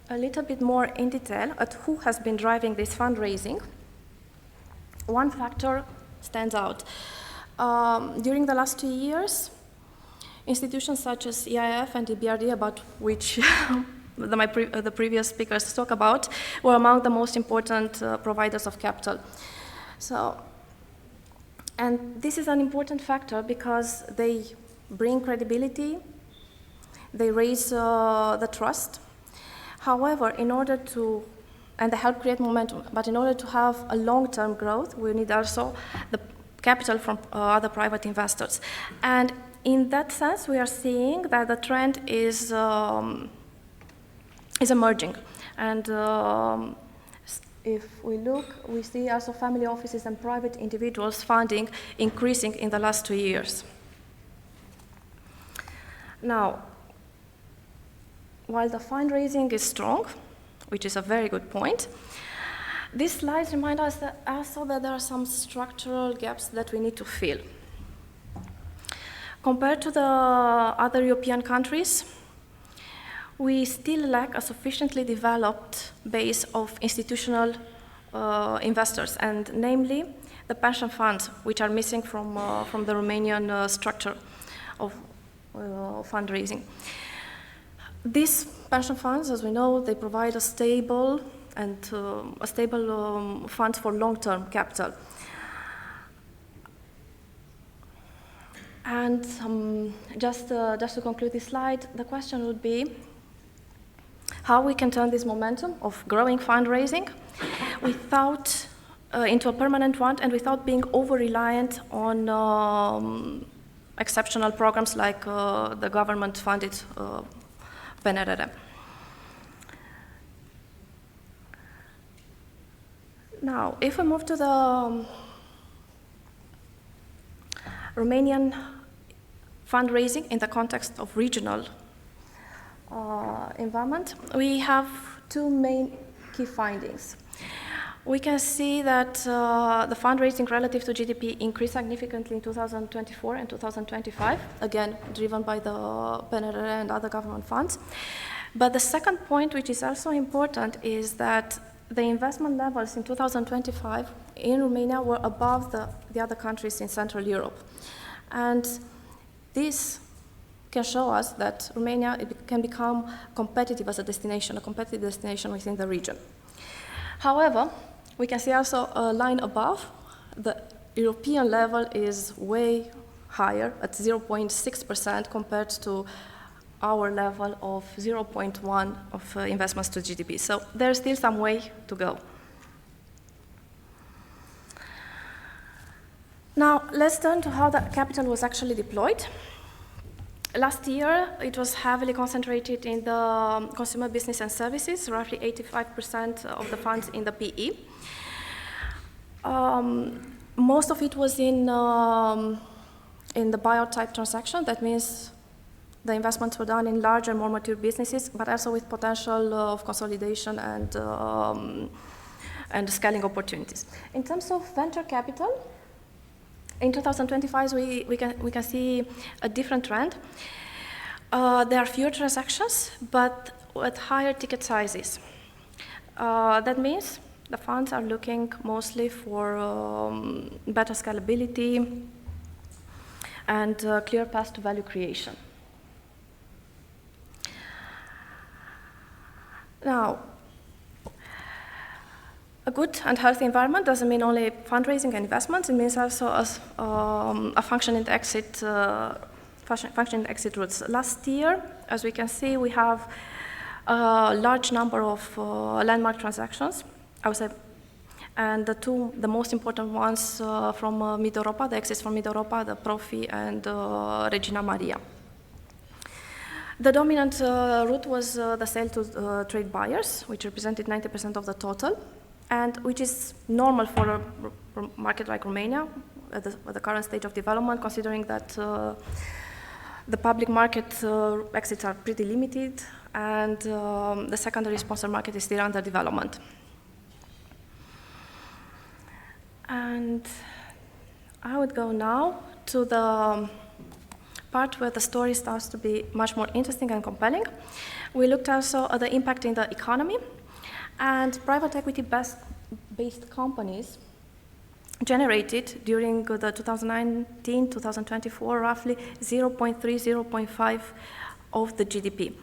a little bit more in detail at who has been driving this fundraising, one factor stands out. During the last 2 years, institutions such as EIF and EBRD, about which the previous speakers talk about, were among the most important providers of capital. And this is an important factor because they bring credibility, they raise the trust. However, and they help create momentum, but in order to have a long-term growth, we need also the capital from other private investors. And in that sense, we are seeing that the trend is emerging. And if we look, we see also family offices and private individuals funding increasing in the last 2 years. Now, while the fundraising is strong, which is a very good point, these slides remind us that also that there are some structural gaps that we need to fill. Compared to the other European countries, we still lack a sufficiently developed base of institutional investors, and namely the pension funds, which are missing from the Romanian structure of fundraising. These pension funds, as we know, they provide a stable fund for long-term capital. And just to conclude this slide, the question would be how we can turn this momentum of growing fundraising into a permanent one, and without being over-reliant on exceptional programs like the government-funded PNRR. Now, if we move to the Romanian fundraising in the context of regional environment, we have 2 main key findings. We can see that the fundraising relative to GDP increased significantly in 2024 and 2025, again, driven by the PNRR and other government funds. But the second point, which is also important, is that the investment levels in 2025 in Romania were above the other countries in Central Europe. And this can show us that Romania can become competitive as a competitive destination within the region. However, we can see also a line above. The European level is way higher at 0.6% compared to our level of 0.1 of investments to GDP. So there's still some way to go. Now, let's turn to how the capital was actually deployed. Last year, it was heavily concentrated in the consumer business and services, roughly 85% of the funds in the PE. Most of it was in the buyout type transaction. That means the investments were done in larger, more mature businesses, but also with potential of consolidation and scaling opportunities. In terms of venture capital, in 2025, we can see a different trend. There are fewer transactions, but at higher ticket sizes. That means the funds are looking mostly for better scalability and clear path to value creation. Now, a good and healthy environment doesn't mean only fundraising and investments. It means also a functioning exit routes. Last year, as we can see, we have a large number of landmark transactions, I would say, and the most important ones from Mid-Europa, the exits from Mid-Europa, the Profi and Regina Maria. The dominant route was the sale to trade buyers, which represented 90% of the total, and which is normal for a market like Romania at the current stage of development, considering that the public market exits are pretty limited, and the secondary sponsor market is still under development. And I would go now to the part where the story starts to be much more interesting and compelling. We looked also at the impact in the economy, and private equity-based companies generated during the 2019-2024 roughly 0.5 of the GDP.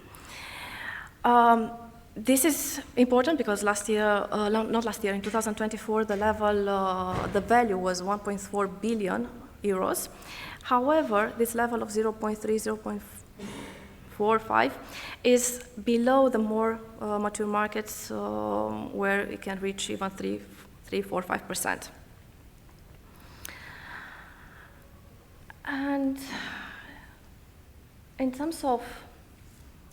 This is important because last year, not last year, in 2024, the value was 1.4 billion euros. However, this level of 0.45 is below the more mature markets where it can reach even 3-4-5%. And in terms of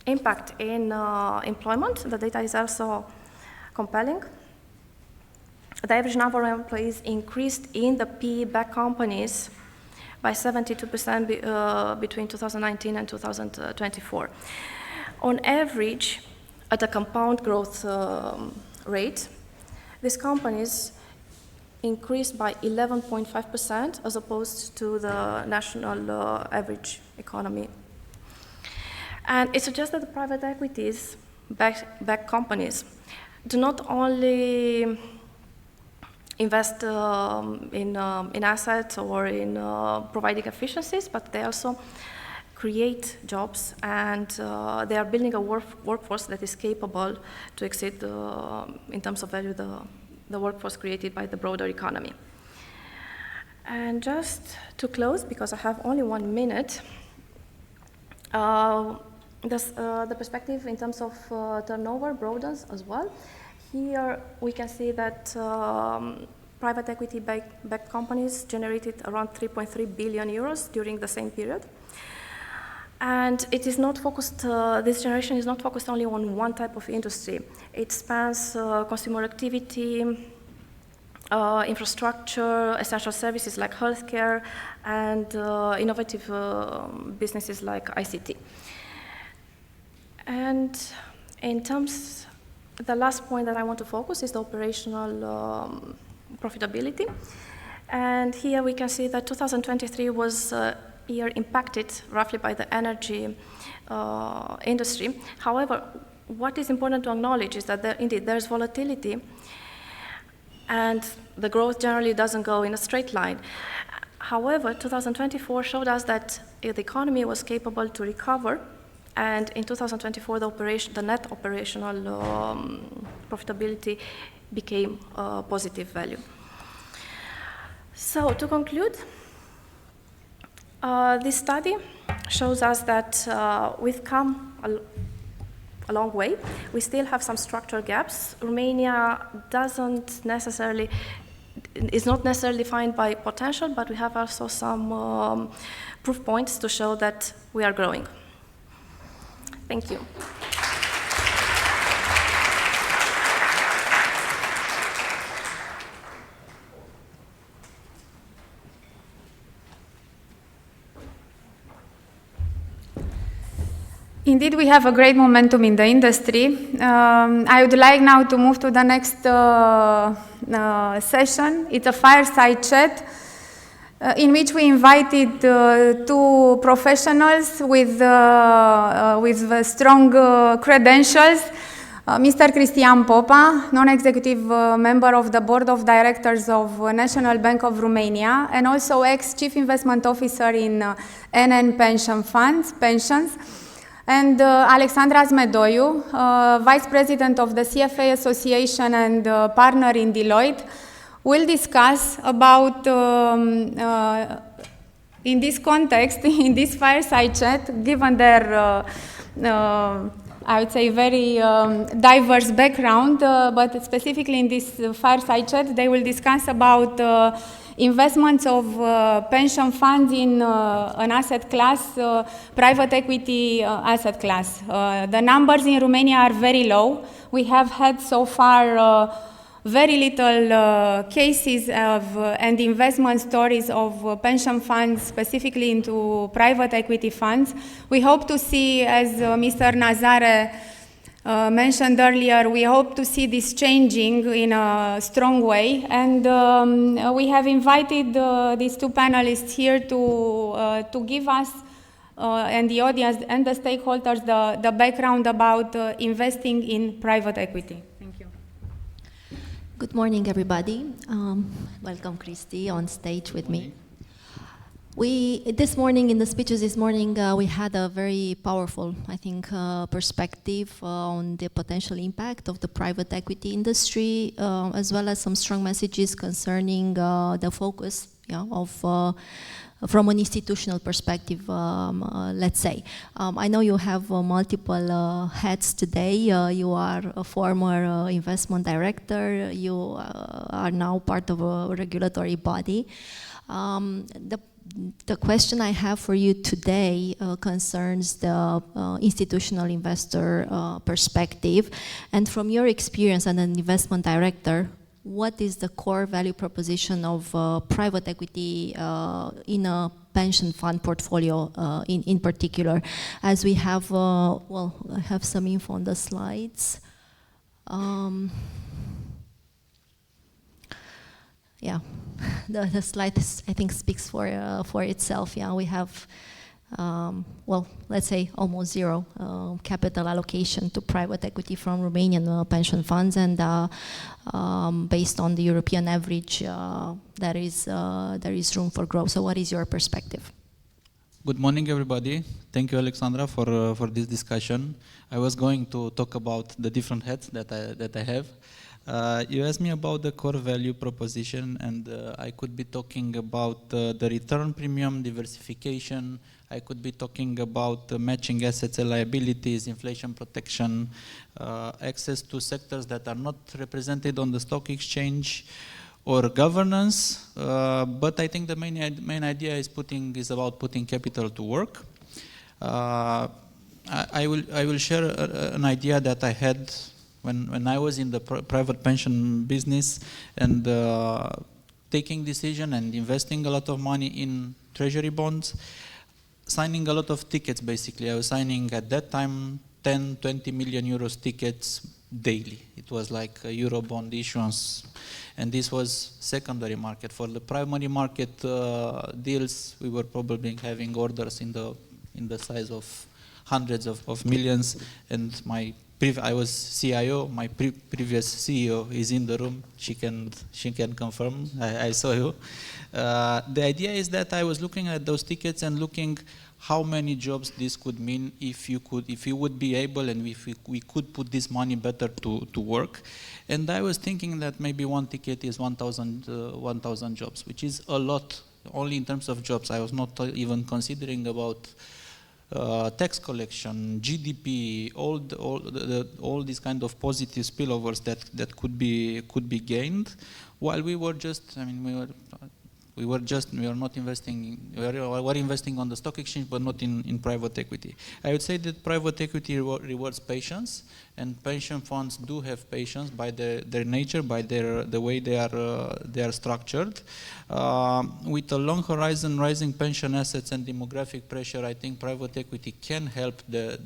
impact in employment, the data is also compelling. The average number of employees increased in the PE-backed companies by 72% between 2019 and 2024. On average, at a compound growth rate, these companies increased by 11.5% as opposed to the national average economy. And it suggests that the private equities backed companies do not only invest in assets or in providing efficiencies, but they also create jobs, and they are building a workforce that is capable to exceed, in terms of value, the workforce created by the broader economy. And just to close, because I have only 1 minute, the perspective in terms of turnover broadens as well. Here we can see that private equity-backed companies generated around 3.3 billion euros during the same period. And it is not focused, this generation is not focused only on one type of industry. It spans consumer activity, infrastructure, essential services like healthcare, and innovative businesses like ICT. And in terms, the last point that I want to focus is the operational profitability. And here we can see that 2023 was a year impacted roughly by the energy industry. However, what is important to acknowledge is that there's volatility, and the growth generally doesn't go in a straight line. However, 2024 showed us that the economy was capable to recover, and in 2024, the net operational profitability became a positive value. So to conclude, this study shows us that we've come a long way. We still have some structural gaps. Romania doesn't necessarily is not necessarily defined by potential, but we have also some proof points to show that we are growing. Thank you. Indeed, we have a great momentum in the industry. I would like now to move to the next session. It's a fireside chat in which we invited two professionals with strong credentials. Mr. Cristian Popa, non-executive member of the Board of Directors of National Bank of Romania, and also ex-Chief Investment Officer in NN Pensions. And Alexandra Zmedoiu, Vice President of the CFA Association and partner in Deloitte, will discuss about, in this context, in this fireside chat, given their, I would say, very diverse background, but specifically in this fireside chat, they will discuss about investments of pension funds in an asset class, private equity asset class. The numbers in Romania are very low. We have had so far very little cases of and investment stories of pension funds, specifically into private equity funds. We hope to see, as Mr. Nazare mentioned earlier, we hope to see this changing in a strong way, and we have invited these two panelists here to give us and the audience and the stakeholders the background about investing in private equity. Thank you. Good morning, everybody. Welcome, Christy, on stage with me. This morning, in the speeches this morning, we had a very powerful, I think, perspective on the potential impact of the private equity industry, as well as some strong messages concerning the focus of from an institutional perspective, let's say. I know you have multiple hats today. You are a former investment director. You are now part of a regulatory body. The question I have for you today concerns the institutional investor perspective. And from your experience as an investment director, what is the core value proposition of private equity in a pension fund portfolio in particular? As we have, well, I have some info on the slides. Yeah, the slide, I think, speaks for itself. Yeah, we have, well, let's say almost zero capital allocation to private equity from Romanian pension funds, and based on the European average, there is room for growth. So what is your perspective? Good morning, everybody. Thank you, Alexandra, for this discussion. I was going to talk about the different hats that I have. You asked me about the core value proposition, and I could be talking about the return premium, diversification. I could be talking about matching assets and liabilities, inflation protection, access to sectors that are not represented on the stock exchange, or governance. But I think the main idea is about putting capital to work. I will share an idea that I had when I was in the private pension business, and taking decision and investing a lot of money in treasury bonds, signing a lot of tickets. Basically, I was signing at that time 10, 20 million euros tickets daily. It was like a euro bond issuance, and this was secondary market. For the primary market deals, we were probably having orders in the size of hundreds of millions. And I was CIO. My previous CEO is in the room. She can confirm. I saw you. The idea is that I was looking at those tickets and looking how many jobs this could mean if you would be able, and if we could put this money better to work. And I was thinking that maybe one ticket is 1,000 jobs, which is a lot only in terms of jobs. I was not even considering about tax collection, GDP, all these kind of positive spillovers that could be gained, while we were just, I mean, we were not investing, we were investing on the stock exchange, but not in private equity. I would say that private equity rewards patience, and pension funds do have patience by their nature, by the way they are structured. With a long horizon, rising pension assets and demographic pressure, I think private equity can help the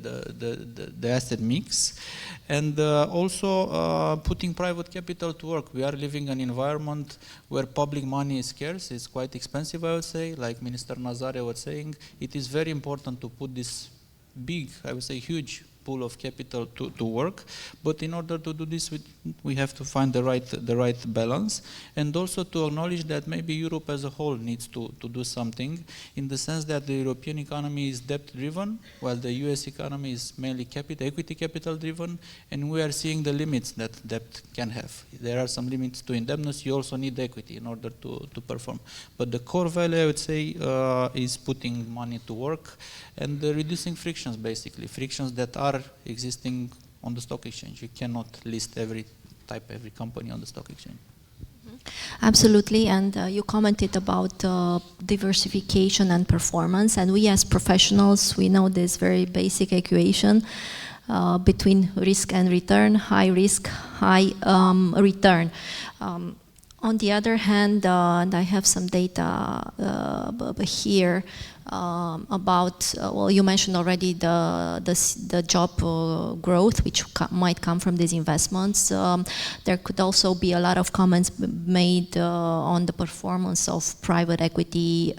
asset mix. And also putting private capital to work. We are living in an environment where public money is scarce. It's quite expensive, I would say. Like Minister Nazare was saying, it is very important to put this big, I would say huge pool of capital to work. But in order to do this, we have to find the right balance, and also to acknowledge that maybe Europe as a whole needs to do something, in the sense that the European economy is debt-driven, while the US economy is mainly equity capital-driven, and we are seeing the limits that debt can have. There are some limits to indebtedness. You also need equity in order to perform. But the core value, I would say, is putting money to work and reducing frictions, basically. Frictions that are existing on the stock exchange. You cannot list every company on the stock exchange. Absolutely, and you commented about diversification and performance, and we as professionals, we know this very basic equation between risk and return, high risk, high return. On the other hand, and I have some data here about, well, you mentioned already the job growth, which might come from these investments. There could also be a lot of comments made on the performance of private equity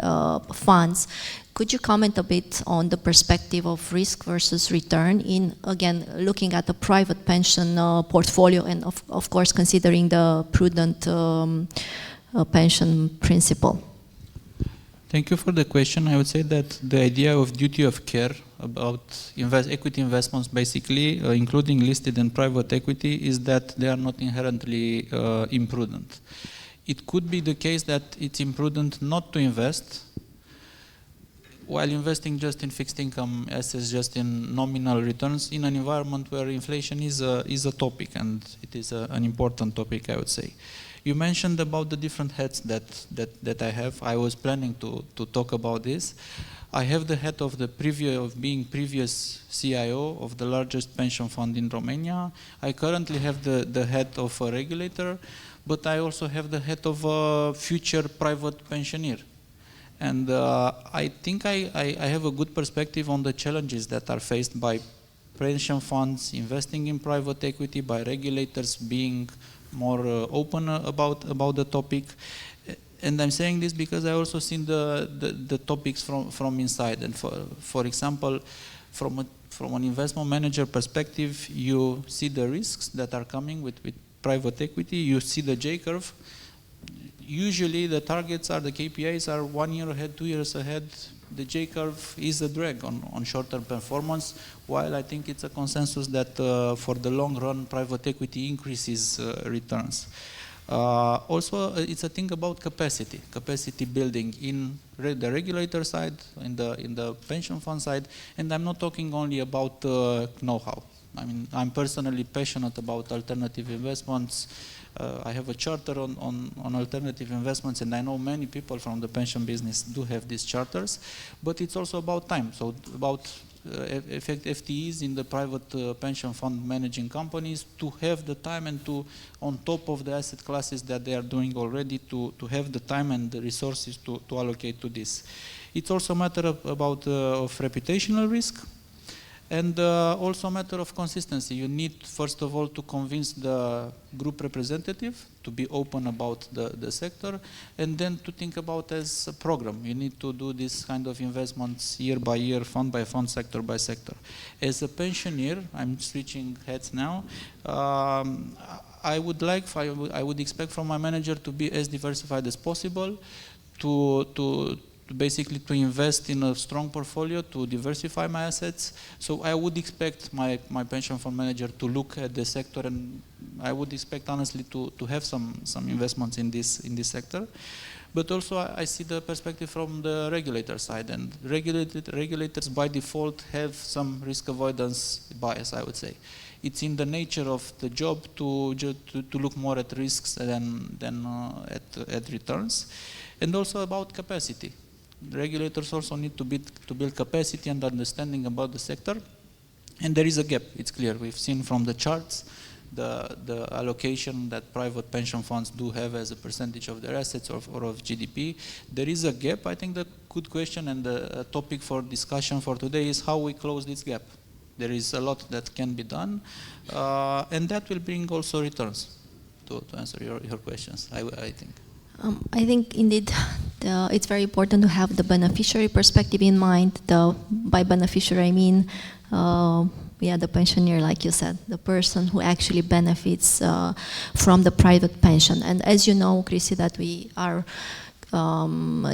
funds. Could you comment a bit on the perspective of risk versus return in, again, looking at the private pension portfolio and of course considering the prudent pension principle? Thank you for the question. I would say that the idea of duty of care about equity investments, basically, including listed and private equity, is that they are not inherently imprudent. It could be the case that it's imprudent not to invest, while investing just in fixed income assets, just in nominal returns, in an environment where inflation is a topic, and it is an important topic, I would say. You mentioned about the different hats that I have. I was planning to talk about this. I have the hat of being previous CIO of the largest pension fund in Romania. I currently have the hat of a regulator, but I also have the hat of a future private pensioner. And I think I have a good perspective on the challenges that are faced by pension funds investing in private equity, by regulators being more open about the topic. And I'm saying this because I also seen the topics from inside. And for example, from an investment manager perspective, you see the risks that are coming with private equity. You see the J curve. Usually the targets are, the KPIs are 1 year ahead, 2 years ahead. The J curve is a drag on short-term performance, while I think it's a consensus that for the long run, private equity increases returns. Also, it's a thing about capacity building in the regulator side, in the pension fund side, and I'm not talking only about know-how. I mean, I'm personally passionate about alternative investments. I have a charter on alternative investments, and I know many people from the pension business do have these charters, but it's also about time. So about FTEs in the private pension fund managing companies to have the time and to, on top of the asset classes that they are doing already, to have the time and the resources to allocate to this. It's also a matter of reputational risk. And also a matter of consistency. You need, first of all, to convince the group representative to be open about the sector, and then to think about as a program. You need to do this kind of investments year by year, fund by fund, sector by sector. As a pensioner, I'm switching hats now, I would expect from my manager to be as diversified as possible, to basically to invest in a strong portfolio, to diversify my assets. So I would expect my pension fund manager to look at the sector, and I would expect honestly to have some investments in this sector. But also I see the perspective from the regulator side, and regulators by default have some risk avoidance bias, I would say. It's in the nature of the job to look more at risks than at returns, and also about capacity. Regulators also need to build capacity and understanding about the sector, and there is a gap. It's clear. We've seen from the charts the allocation that private pension funds do have as a percentage of their assets or of GDP. There is a gap. I think the good question and the topic for discussion for today is how we close this gap. There is a lot that can be done, and that will bring also returns, to answer your questions, I think. I think indeed it's very important to have the beneficiary perspective in mind. By beneficiary I mean the pensioner, like you said, the person who actually benefits from the private pension. And as you know, Chrissy, that we are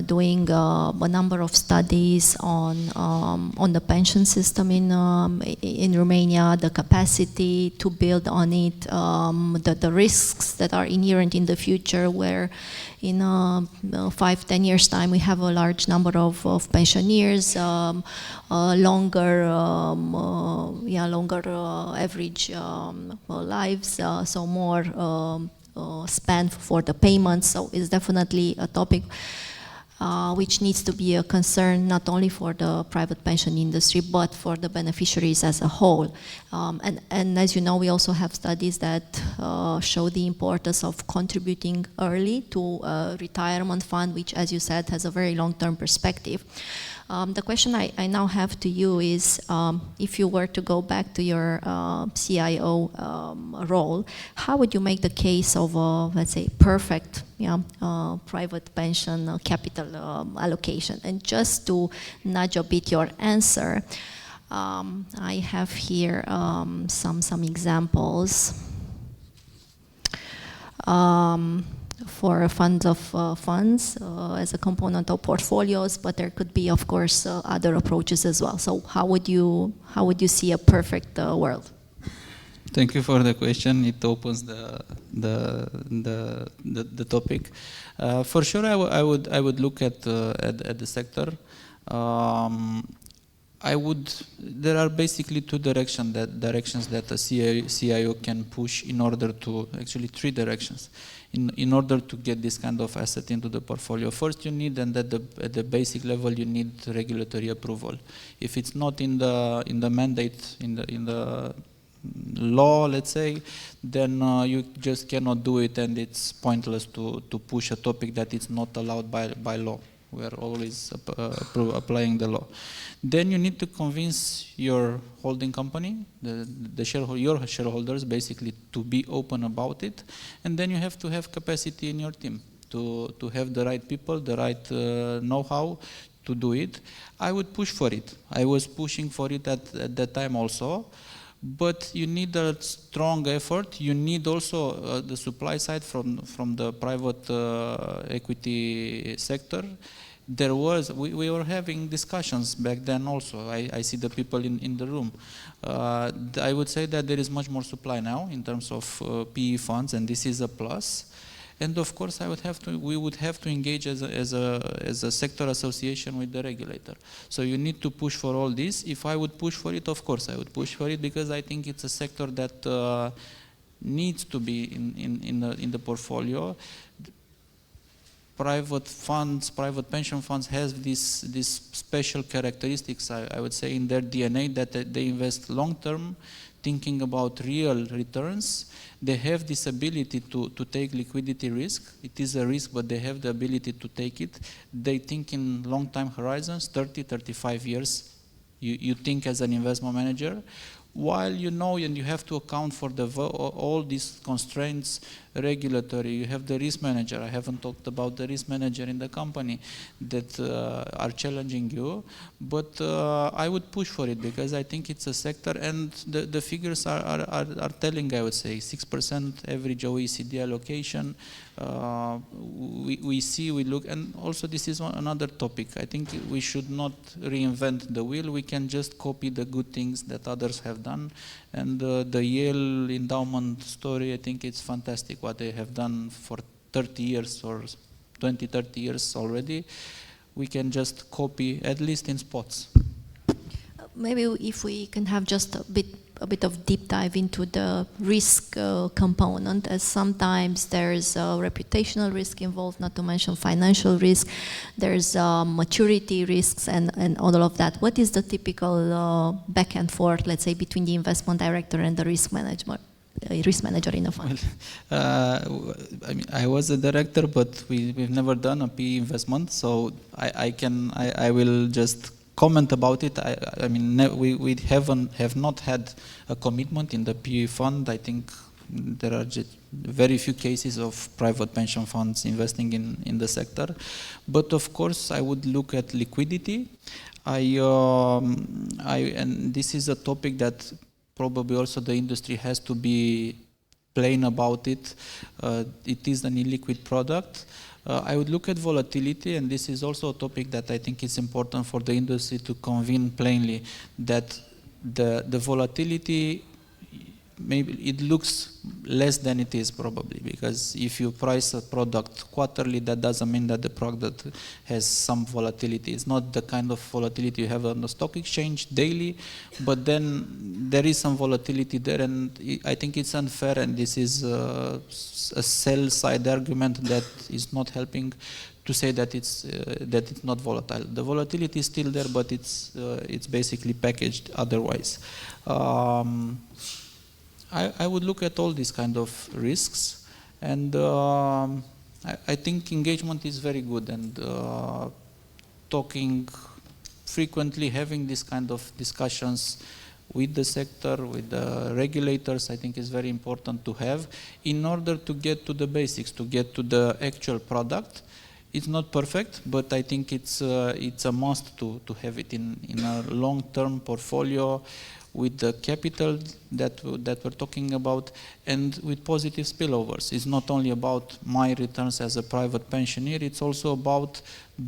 doing a number of studies on the pension system in Romania, the capacity to build on it, the risks that are inherent in the future, where in 5-10 years time we have a large number of pensioners, longer average lives, so more spend for the payments. So it's definitely a topic which needs to be a concern not only for the private pension industry but for the beneficiaries as a whole. And as you know, we also have studies that show the importance of contributing early to a retirement fund, which, as you said, has a very long-term perspective. The question I now have to you is, if you were to go back to your CIO role, how would you make the case of, let's say, perfect private pension capital allocation? And just to nudge a bit your answer, I have here some examples. For a fund of funds as a component of portfolios, but there could be, of course, other approaches as well. So how would you see a perfect world? Thank you for the question. It opens the topic. For sure, I would look at the sector. There are basically two directions that a CIO can push in order to, actually three directions, in order to get this kind of asset into the portfolio. First, you need, and at the basic level, you need regulatory approval. If it's not in the mandate, in the law, let's say, then you just cannot do it, and it's pointless to push a topic that is not allowed by law. We are always applying the law. Then you need to convince your holding company, your shareholders, basically, to be open about it. And then you have to have capacity in your team to have the right people, the right know-how to do it. I would push for it. I was pushing for it at that time also. But you need a strong effort. You need also the supply side from the private equity sector. We were having discussions back then also. I see the people in the room. I would say that there is much more supply now in terms of PE funds, and this is a plus. And of course, we would have to engage as a sector association with the regulator. So you need to push for all this. If I would push for it, of course I would push for it, because I think it's a sector that needs to be in the portfolio. Private funds, private pension funds have these special characteristics, I would say, in their DNA, that they invest long-term, thinking about real returns. They have this ability to take liquidity risk. It is a risk, but they have the ability to take it. They think in long-time horizons, 30, 35 years. You think as an investment manager, while you know, and you have to account for all these constraints, regulatory. You have the risk manager. I haven't talked about the risk manager in the company that are challenging you, but I would push for it, because I think it's a sector, and the figures are telling, I would say, 6% average OECD allocation. We look, and also this is another topic. I think we should not reinvent the wheel. We can just copy the good things that others have done. And the Yale endowment story, I think it's fantastic what they have done for 30 years or 20, 30 years already, we can just copy, at least in spots. Maybe if we can have just a bit of deep dive into the risk component, as sometimes there's reputational risk involved, not to mention financial risk, there's maturity risks and all of that. What is the typical back and forth, let's say, between the investment director and the risk manager in a fund? I mean, I was a director, but we've never done a PE investment, so I will just comment about it. I mean, we have not had a commitment in the PE fund. I think there are just very few cases of private pension funds investing in the sector. But of course, I would look at liquidity. And this is a topic that probably also the industry has to be plain about it. It is an illiquid product. I would look at volatility, and this is also a topic that I think is important for the industry to convene plainly, that the volatility, maybe it looks less than it is probably, because if you price a product quarterly, that doesn't mean that the product has some volatility. It's not the kind of volatility you have on the stock exchange daily, but then there is some volatility there, and I think it's unfair, and this is a sell side argument that is not helping to say that it's not volatile. The volatility is still there, but it's basically packaged otherwise. I would look at all these kind of risks, and I think engagement is very good, and talking frequently, having this kind of discussions with the sector, with the regulators, I think is very important to have in order to get to the basics, to get to the actual product. It's not perfect, but I think it's a must to have it in a long-term portfolio, with the capital that we're talking about, and with positive spillovers. It's not only about my returns as a private pensioner, it's also about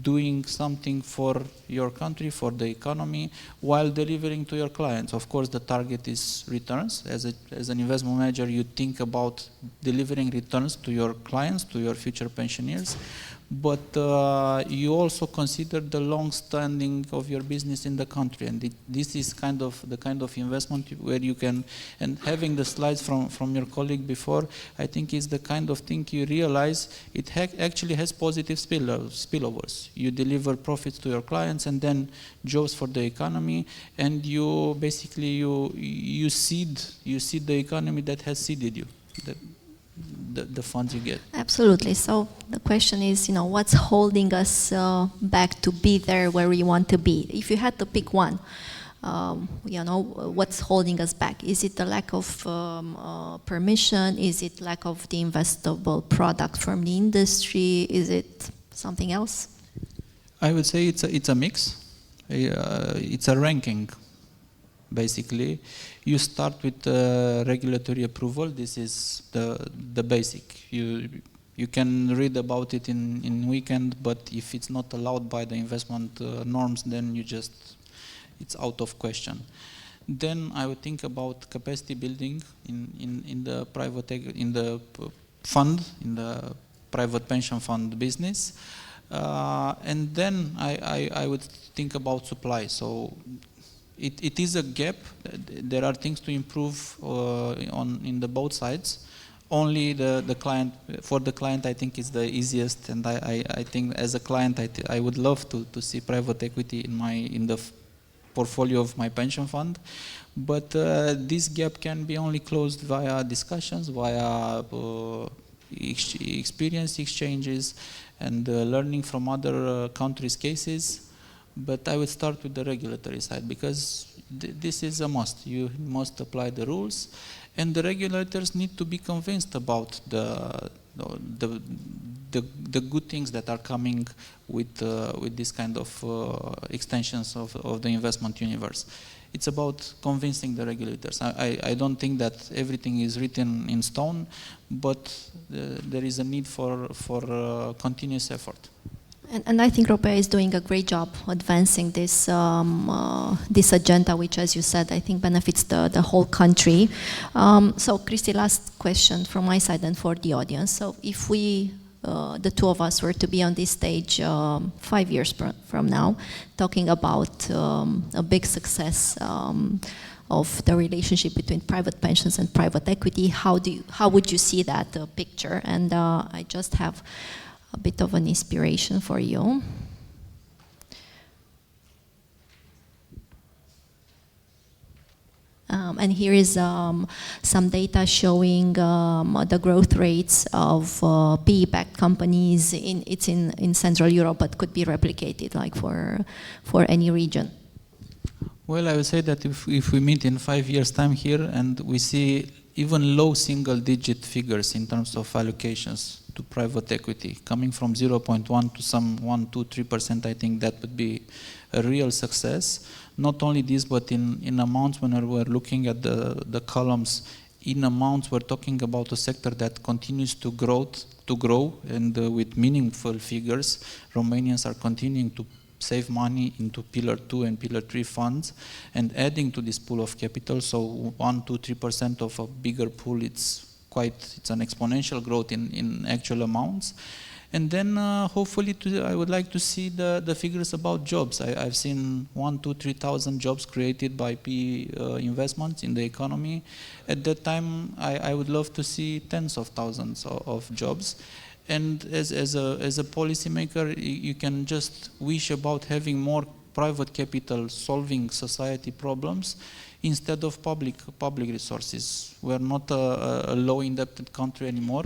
doing something for your country, for the economy, while delivering to your clients. Of course, the target is returns. As an investment manager, you think about delivering returns to your clients, to your future pensioners, but you also consider the long standing of your business in the country, and this is the kind of investment where you can, and having the slides from your colleague before, I think is the kind of thing you realize it actually has positive spillovers. You deliver profits to your clients, and then jobs for the economy, and you basically you seed the economy that has seeded you. The funds you get. Absolutely. So the question is, what's holding us back to be there where we want to be? If you had to pick one, what's holding us back? Is it the lack of permission? Is it lack of the investable product from the industry? Is it something else? I would say it's a mix. It's a ranking. Basically, you start with regulatory approval. This is the basic. You can read about it in weekend, but if it's not allowed by the investment norms, then it's out of question. Then I would think about capacity building in the private pension fund business, and then I would think about supply. So it is a gap. There are things to improve in the both sides. Only the client, for the client, I think is the easiest, and I think as a client, I would love to see private equity in the portfolio of my pension fund. But this gap can be only closed via discussions, via experience exchanges, and learning from other countries' cases. But I would start with the regulatory side, because this is a must. You must apply the rules, and the regulators need to be convinced about the good things that are coming with this kind of extensions of the investment universe. It's about convincing the regulators. I don't think that everything is written in stone, but there is a need for continuous effort. And I think ROPEA is doing a great job advancing this this agenda, which, as you said, I think benefits the whole country. So, Christy, last question from my side and for the audience. So, if we the two of us were to be on this stage 5 years from now, talking about a big success of the relationship between private pensions and private equity. How would you see that picture? And I just have a bit of an inspiration for you. And here is some data showing the growth rates of PE-backed companies. It's in Central Europe, but could be replicated like for any region. Well, I would say that if we meet in 5 years' time here and we see even low single-digit figures in terms of allocations to private equity, coming from 0.1 to some 1, 2, 3%, I think that would be a real success. Not only this, but in amounts, when we're looking at the columns, in amounts, we're talking about a sector that continues to grow, and with meaningful figures. Romanians are continuing to save money into Pillar 2 and Pillar 3 funds and adding to this pool of capital. So 1, 2, 3% of a bigger pool, it's an exponential growth in actual amounts. And then hopefully I would like to see the figures about jobs. I've seen 1, 2, 3,000 jobs created by PE investments in the economy. At that time, I would love to see tens of thousands of jobs. And as a policymaker, you can just wish about having more private capital solving society problems instead of public resources. We're not a low indebted country anymore.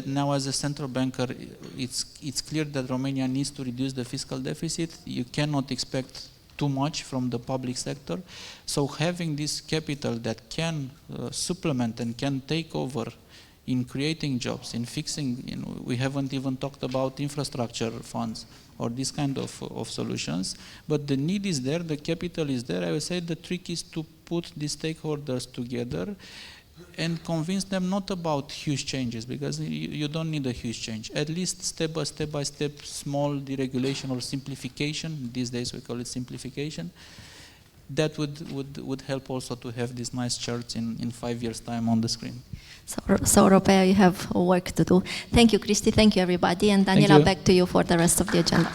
Now, as a central banker, it's clear that Romania needs to reduce the fiscal deficit. You cannot expect too much from the public sector. So having this capital that can supplement and can take over in creating jobs, in fixing, we haven't even talked about infrastructure funds or this kind of solutions, but the need is there, the capital is there. I would say the trick is to put the stakeholders together and convince them not about huge changes, because you don't need a huge change. At least step by step, small deregulation or simplification, these days we call it simplification, that would help also to have these nice charts in 5 years' time on the screen. So ROPEA, you have work to do. Thank you, Cristi. Thank you, everybody. And Daniela, back to you for the rest of the agenda.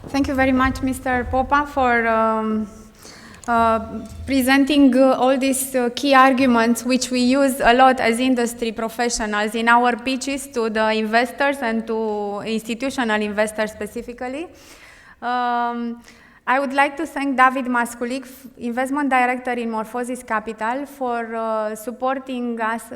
Thank you very much, Mr. Popa, for presenting all these key arguments which we use a lot as industry professionals in our pitches to the investors and to institutional investors specifically. I would like to thank David Masculic, Investment Director in Morphosis Capital, for supporting us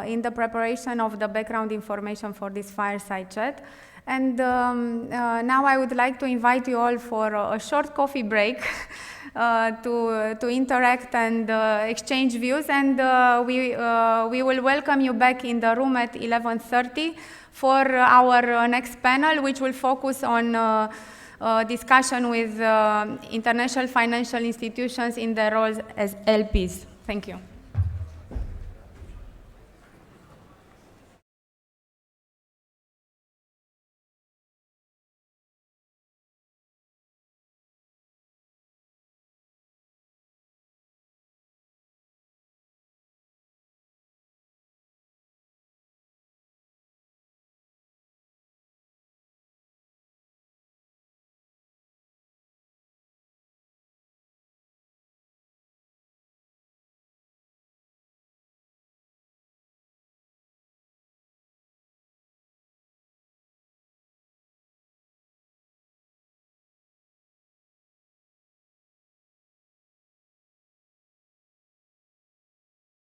in the preparation of the background information for this fireside chat. And now I would like to invite you all for a short coffee break to interact and exchange views. And we will welcome you back in the room at 11:30 for our next panel, which will focus on discussion with international financial institutions in their roles as LPs. Thank you.